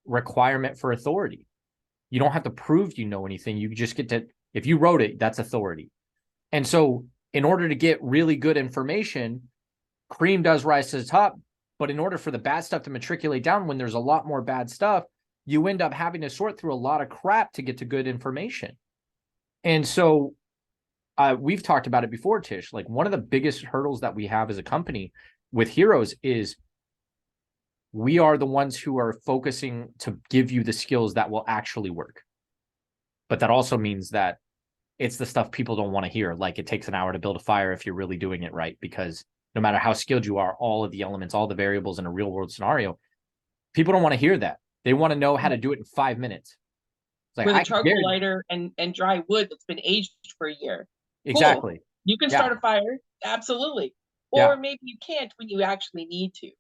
requirement for authority. You don't have to prove you know anything. You just get to, if you wrote it, that's authority. And so in order to get really good information, cream does rise to the top. But in order for the bad stuff to matriculate down, when there's a lot more bad stuff, you end up having to sort through a lot of crap to get to good information. And so we've talked about it before, Tish. Like one of the biggest hurdles that we have as a company with Heroes is we are the ones who are focusing to give you the skills that will actually work. But that also means that it's the stuff people don't want to hear. Like, it takes an hour to build a fire if you're really doing it right, because no matter how skilled you are, all of the elements, all the variables in a real world scenario, people don't want to hear that. They want to know how to do it in 5 minutes. It's like, With a I can dare charcoal you. lighter and dry wood that's been aged for a year. Cool. Exactly. You can Yeah. start a fire, absolutely. Yeah. Or maybe you can't when you actually need to.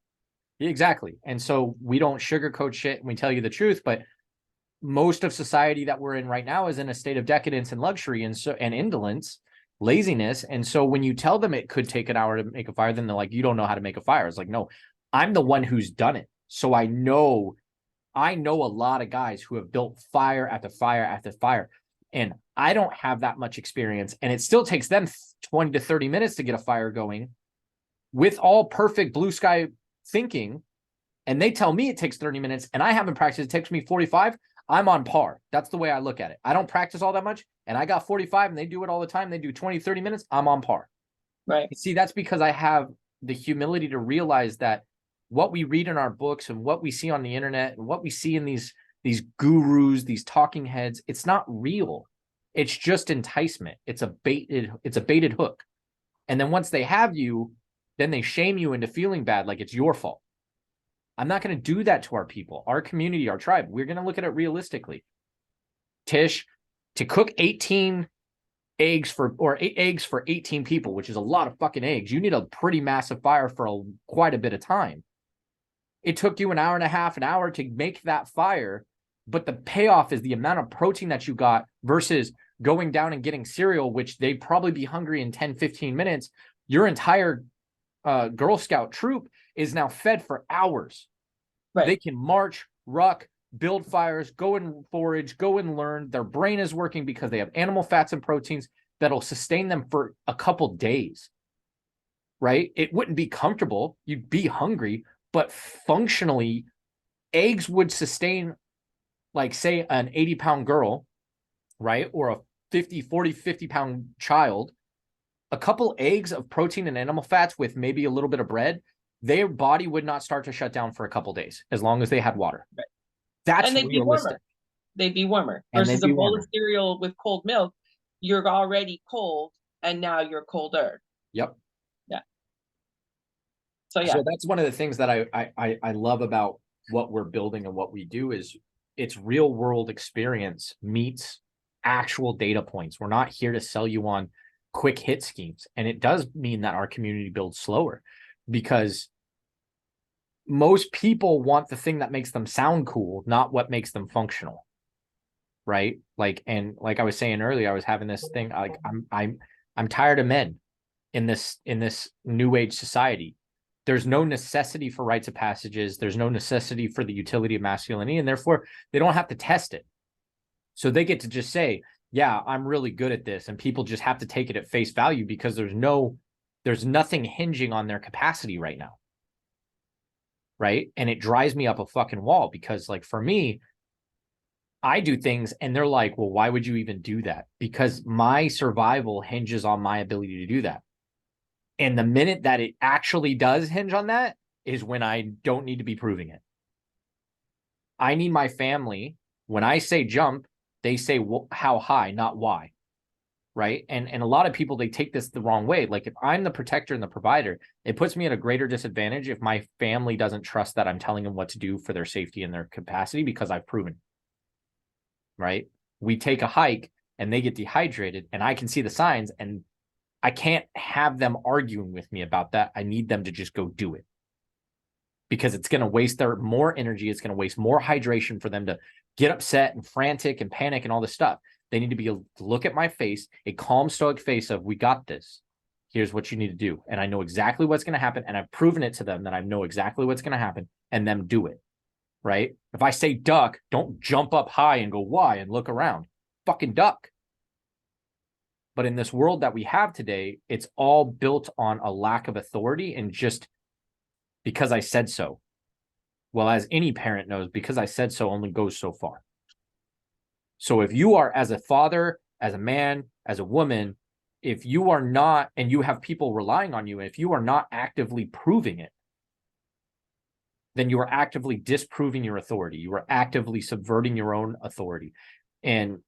Exactly. And so we don't sugarcoat shit and we tell you the truth, but most of society that we're in right now is in a state of decadence and luxury and indolence, laziness. And so when you tell them it could take an hour to make a fire, then they're like, you don't know how to make a fire. It's like, no, I'm the one who's done it. So I know a lot of guys who have built fire after fire after fire. And I don't have that much experience. And it still takes them 20 to 30 minutes to get a fire going with all perfect blue sky thinking. And they tell me it takes 30 minutes and I haven't practiced. It takes me 45. I'm on par. That's the way I look at it. I don't practice all that much and I got 45 and they do it all the time. They do 20, 30 minutes. I'm on par. Right. See, that's because I have the humility to realize that what we read in our books and what we see on the internet and what we see in these gurus, these talking heads, it's not real. It's just enticement. It's a baited hook. And then once they have you, then they shame you into feeling bad, like it's your fault. I'm not going to do that to our people, our community, our tribe. We're going to look at it realistically. Tish, to cook 8 eggs for 18 people, which is a lot of fucking eggs, you need a pretty massive fire for quite a bit of time. It took you an hour and a half, an hour to make that fire, but the payoff is the amount of protein that you got versus going down and getting cereal, which they'd probably be hungry in 10, 15 minutes. Your entire Girl Scout troop is now fed for hours. Right. They can march, ruck, build fires, go and forage, go and learn. Their brain is working because they have animal fats and proteins that'll sustain them for a couple days, right? It wouldn't be comfortable. You'd be hungry, but functionally, eggs would sustain, like, say, an 80-pound girl, right? Or a 50-pound child. A couple eggs of protein and animal fats with maybe a little bit of bread, their body would not start to shut down for a couple days as long as they had water. Right. That's and they'd realistic. Be warmer. They'd be warmer. And versus they'd be a bowl warmer. of cereal with cold milk. You're already cold, and now you're colder. Yep. Yeah. So yeah. So that's one of the things that I love about what we're building and what we do is it's real world experience meets actual data points. We're not here to sell you on quick hit schemes. And it does mean that our community builds slower because most people want the thing that makes them sound cool, not what makes them functional. Right. Like, and like I was saying earlier, I was having this thing, like I'm tired of men in this new age society. There's no necessity for rites of passages. There's no necessity for the utility of masculinity, and therefore they don't have to test it. So they get to just say, yeah, I'm really good at this. And people just have to take it at face value because there's nothing hinging on their capacity right now. Right. And it drives me up a fucking wall because, like, for me, I do things and they're like, well, why would you even do that? Because my survival hinges on my ability to do that. And the minute that it actually does hinge on that is when I don't need to be proving it. I need my family. When I say jump, they say how high, not why. Right. And a lot of people, they take this the wrong way. Like, if I'm the protector and the provider, it puts me at a greater disadvantage if my family doesn't trust that I'm telling them what to do for their safety and their capacity because I've proven. Right. We take a hike and they get dehydrated and I can see the signs and I can't have them arguing with me about that. I need them to just go do it because it's going to waste their more energy. It's going to waste more hydration for them to get upset and frantic and panic and all this stuff. They need to be able to look at my face, a calm, stoic face of, we got this. Here's what you need to do. And I know exactly what's going to happen. And I've proven it to them that I know exactly what's going to happen and them do it. Right. If I say duck, don't jump up high and go, why? And look around. Fucking duck. But in this world that we have today, it's all built on a lack of authority and just because I said so. Well, as any parent knows, because I said so only goes so far. So if you are, as a father, as a man, as a woman, if you are not, and you have people relying on you, if you are not actively proving it, then you are actively disproving your authority. You are actively subverting your own authority. And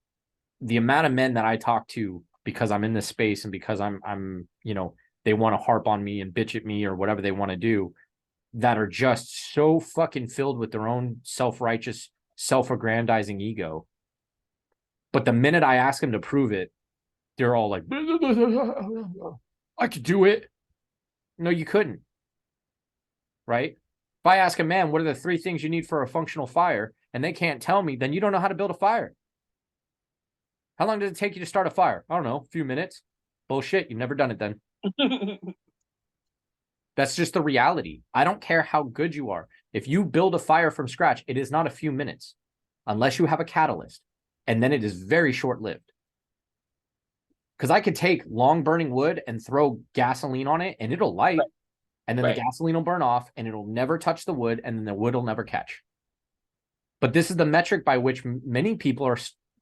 the amount of men that I talk to because I'm in this space and because I'm they want to harp on me and bitch at me or whatever they want to do, that are just so fucking filled with their own self-righteous, self-aggrandizing ego. But the minute I ask them to prove it, they're all like, I could do it. No, you couldn't. Right? If I ask a man, what are the 3 things you need for a functional fire? And they can't tell me, then you don't know how to build a fire. How long did it take you to start a fire? I don't know, a few minutes. Bullshit. You've never done it then. That's just the reality. I don't care how good you are. If you build a fire from scratch, it is not a few minutes unless you have a catalyst. And then it is very short lived. Because I could take long burning wood and throw gasoline on it and it'll light. Right. And then the gasoline will burn off and it'll never touch the wood and then the wood will never catch. But this is the metric by which many people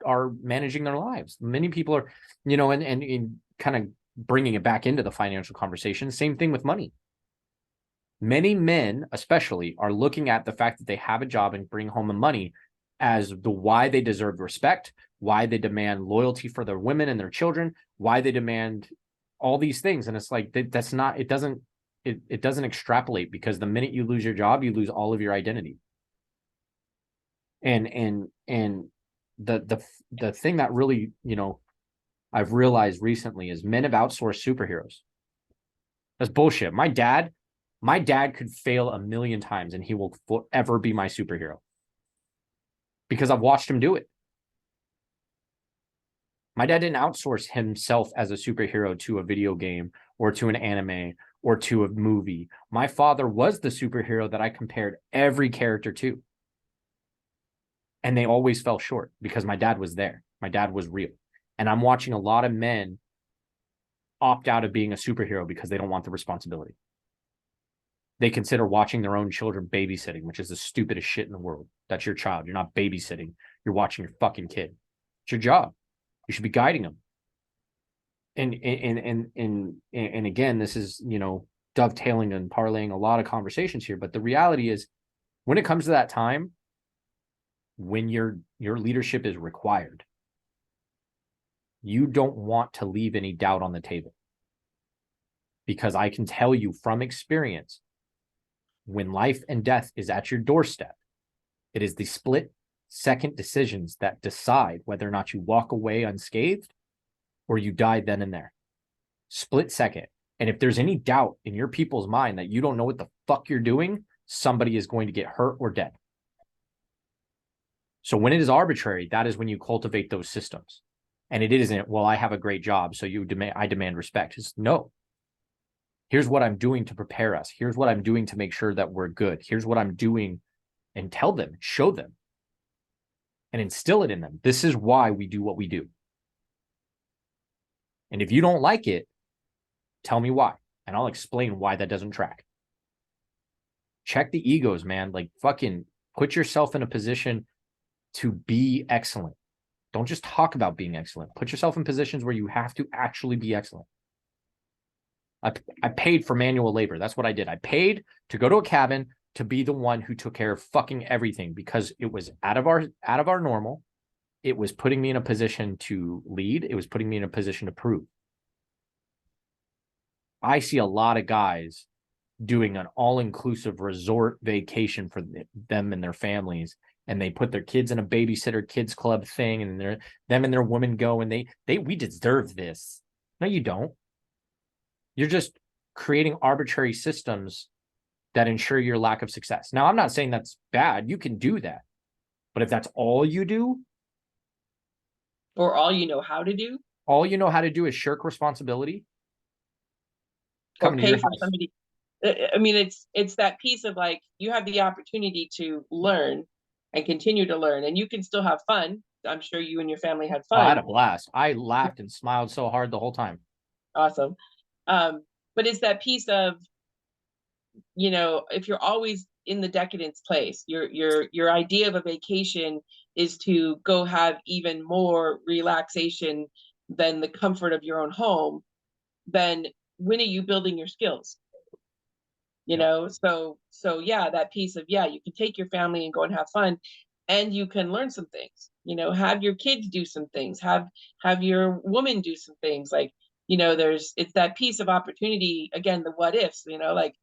are managing their lives. Many people are, and kind of bringing it back into the financial conversation. Same thing with money. Many men, especially, are looking at the fact that they have a job and bring home the money as the why they deserve respect, why they demand loyalty for their women and their children, why they demand all these things. And it's like, that's not, it doesn't extrapolate, because the minute you lose your job, you lose all of your identity. And the thing that really, I've realized recently is men have outsourced superheroes. That's bullshit. My dad could fail 1,000,000 times and he will forever be my superhero because I've watched him do it. My dad didn't outsource himself as a superhero to a video game or to an anime or to a movie. My father was the superhero that I compared every character to. And they always fell short because my dad was there. My dad was real. And I'm watching a lot of men opt out of being a superhero because they don't want the responsibility. They consider watching their own children babysitting, which is the stupidest shit in the world. That's your child. You're not babysitting. You're watching your fucking kid. It's your job. You should be guiding them. And again, this is, dovetailing and parlaying a lot of conversations here. But the reality is, when it comes to that time, when your leadership is required, you don't want to leave any doubt on the table. Because I can tell you from experience, when life and death is at your doorstep, it is the split-second decisions that decide whether or not you walk away unscathed or you die then and there. Split second. And if there's any doubt in your people's mind that you don't know what the fuck you're doing, somebody is going to get hurt or dead. So when it is arbitrary, that is when you cultivate those systems. And it isn't, well, I have a great job, so I demand respect. It's no. Here's what I'm doing to prepare us. Here's what I'm doing to make sure that we're good. Here's what I'm doing, and tell them, show them, and instill it in them. This is why we do what we do. And if you don't like it, tell me why, and I'll explain why that doesn't track. Check the egos, man. Like, fucking put yourself in a position to be excellent. Don't just talk about being excellent. Put yourself in positions where you have to actually be excellent. I paid for manual labor. That's what I did. I paid to go to a cabin to be the one who took care of fucking everything because it was out of our normal. It was putting me in a position to lead. It was putting me in a position to prove. I see a lot of guys doing an all-inclusive resort vacation for them and their families, and they put their kids in a babysitter kids club thing, and them and their women go, and we deserve this. No, you don't. You're just creating arbitrary systems that ensure your lack of success. Now, I'm not saying that's bad. You can do that. But if that's all you do, or all you know how to do, all you know how to do is shirk responsibility, or pay for somebody. I mean, it's that piece of, like, you have the opportunity to learn and continue to learn, and you can still have fun. I'm sure you and your family had fun. I had a blast. I laughed and smiled so hard the whole time. Awesome. But it's that piece of, if you're always in the decadence place, your idea of a vacation is to go have even more relaxation than the comfort of your own home, then when are you building your skills? So yeah, that piece of, yeah, you can take your family and go and have fun. and you can learn some things. Have your kids do some things, have your woman do some things. Like, it's that piece of opportunity again, the what ifs, like,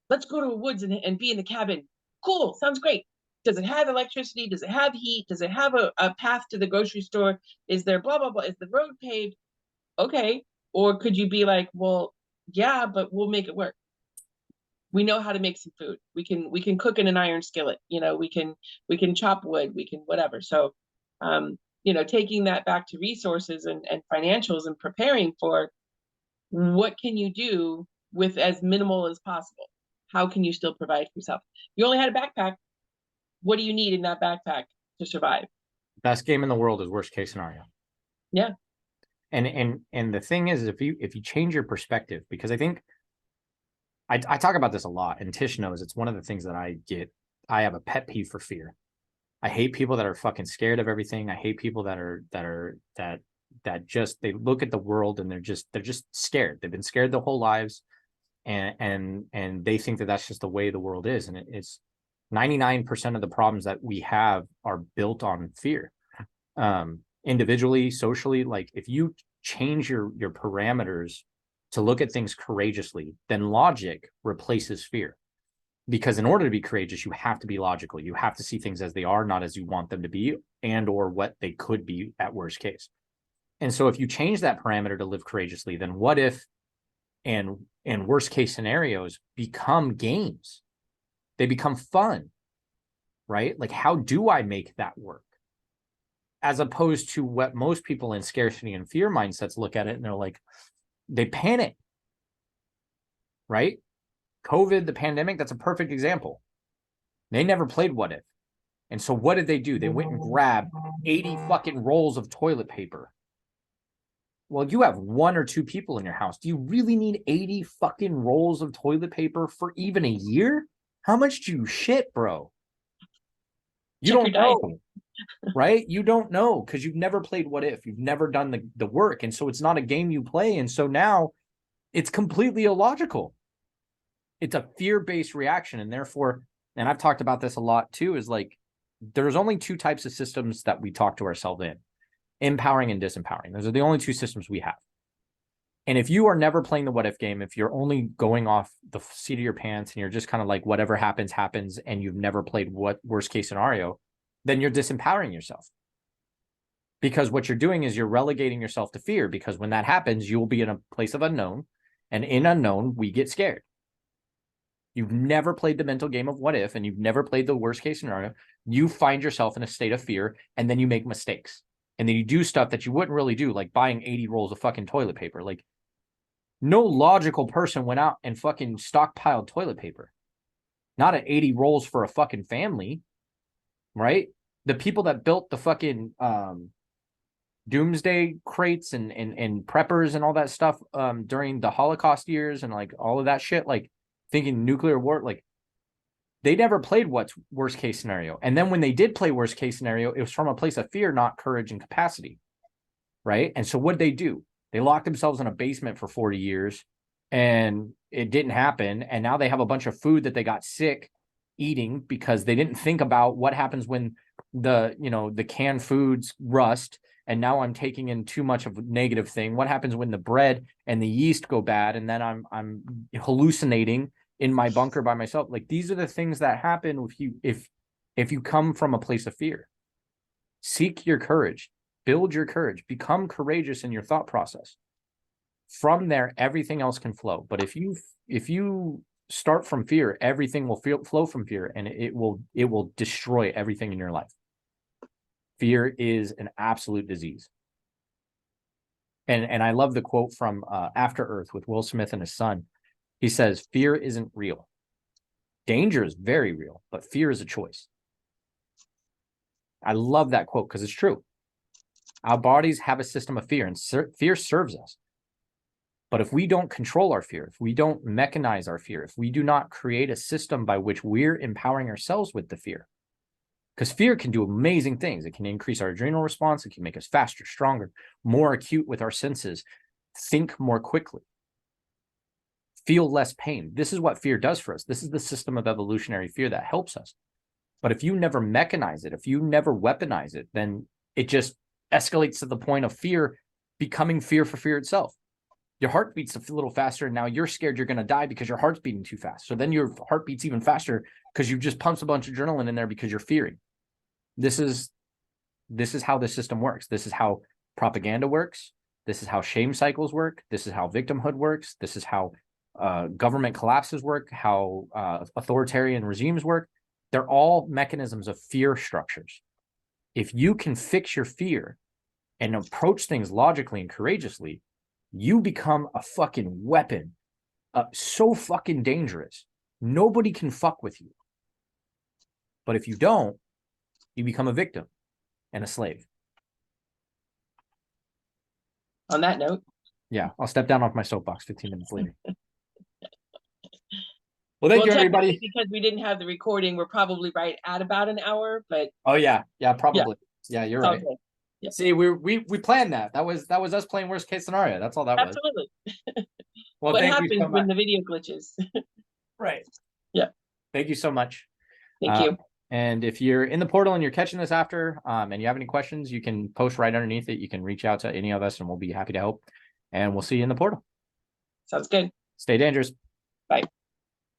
let's go to the woods and be in the cabin. Cool, sounds great. Does it have electricity? Does it have heat? Does it have a path to the grocery store? Is there blah blah blah? Is the road paved? Okay. Or could you be like, well, yeah, but we'll make it work. We know how to make some food. We can cook in an iron skillet. We can chop wood. We can whatever. So, taking that back to resources and financials and preparing for what can you do with as minimal as possible. How can you still provide for yourself? You only had a backpack. What do you need in that backpack to survive? Best game in the world is worst case scenario. Yeah. And the thing is, if you change your perspective, because I think I talk about this a lot, and Tish knows it's one of the things that I have a pet peeve for fear. I hate people that are fucking scared of everything. I hate people that just, they look at the world and they're just scared. They've been scared their whole lives, and they think that that's just the way the world is. And it's 99% of the problems that we have are built on fear. Individually, socially, like if you change your parameters to look at things courageously, then logic replaces fear. Because in order to be courageous, you have to be logical. You have to see things as they are, not as you want them to be, and or what they could be at worst case. And so if you change that parameter to live courageously, then what if and worst case scenarios become games? They become fun, right? Like, how do I make that work? As opposed to what most people in scarcity and fear mindsets look at it and they're like, they panic, right? COVID, the pandemic, that's a perfect example. They never played what if. And so what did they do? They went and grabbed 80 fucking rolls of toilet paper. Well, you have one or two people in your house. Do you really need 80 fucking rolls of toilet paper for even a year? How much do you shit, bro? You don't know, right? You don't know because you've never played what if. You've never done the work. And so it's not a game you play. And so now it's completely illogical. It's a fear-based reaction. And therefore, and I've talked about this a lot too, is like, there's only two types of systems that we talk to ourselves in: empowering and disempowering. Those are the only two systems we have. And if you are never playing the what if game, if you're only going off the seat of your pants and you're just kind of like, whatever happens, happens, and you've never played what worst case scenario, then you're disempowering yourself. Because what you're doing is you're relegating yourself to fear, because when that happens, you will be in a place of unknown, and in unknown, we get scared. You've never played the mental game of what if, and you've never played the worst case scenario. You find yourself in a state of fear, and then you make mistakes. And then you do stuff that you wouldn't really do, like buying 80 rolls of fucking toilet paper. Like, no logical person went out and fucking stockpiled toilet paper. Not at 80 rolls for a fucking family, right? The people that built the fucking doomsday crates and preppers and all that stuff during the Holocaust years and like all of that shit, like thinking nuclear war, like they never played what's worst case scenario. And then when they did play worst case scenario, it was from a place of fear, not courage and capacity, right? And so what did they do? They locked themselves in a basement for 40 years and it didn't happen. And now they have a bunch of food that they got sick eating because they didn't think about what happens when the canned foods rust. And now I'm taking in too much of a negative thing. What happens when the bread and the yeast go bad? And then I'm hallucinating in my bunker by myself. Like, these are the things that happen if you come from a place of fear. Seek your courage, build your courage, become courageous in your thought process. From there, everything else can flow. But if you start from fear, everything will flow from fear, and it will destroy everything in your life. Fear is an absolute disease. And I love the quote from After Earth with Will Smith and his son. He says, fear isn't real. Danger is very real, but fear is a choice. I love that quote because it's true. Our bodies have a system of fear, and fear serves us. But if we don't control our fear, if we don't mechanize our fear, if we do not create a system by which we're empowering ourselves with the fear, because fear can do amazing things. It can increase our adrenal response. It can make us faster, stronger, more acute with our senses, think more quickly, feel less pain. This is what fear does for us. This is the system of evolutionary fear that helps us. But if you never mechanize it, if you never weaponize it, then it just escalates to the point of fear becoming fear for fear itself. Your heart beats a little faster, and now you're scared you're going to die because your heart's beating too fast. So then your heart beats even faster because you just pumped a bunch of adrenaline in there because you're fearing. This is how the system works. This is how propaganda works. This is how shame cycles work. This is how victimhood works. This is how government collapses work, how authoritarian regimes work. They're all mechanisms of fear structures. If you can fix your fear and approach things logically and courageously, you become a fucking weapon. So fucking dangerous. Nobody can fuck with you. But if you don't, you become a victim and a slave. On that note. Yeah, I'll step down off my soapbox 15 minutes later. Well, thank you, everybody. Because we didn't have the recording, we're probably right at about an hour, but. Oh, yeah. Yeah, probably. Yeah, you're right. Okay. Yeah. See, we planned that. That was us playing worst case scenario. That's all that was. Absolutely. Well, what thank happens you so when much. the video glitches? Right. Yeah. Thank you so much. Thank you. And if you're in the portal and you're catching this after, and you have any questions, you can post right underneath it. You can reach out to any of us and we'll be happy to help. And we'll see you in the portal. Sounds good. Stay dangerous.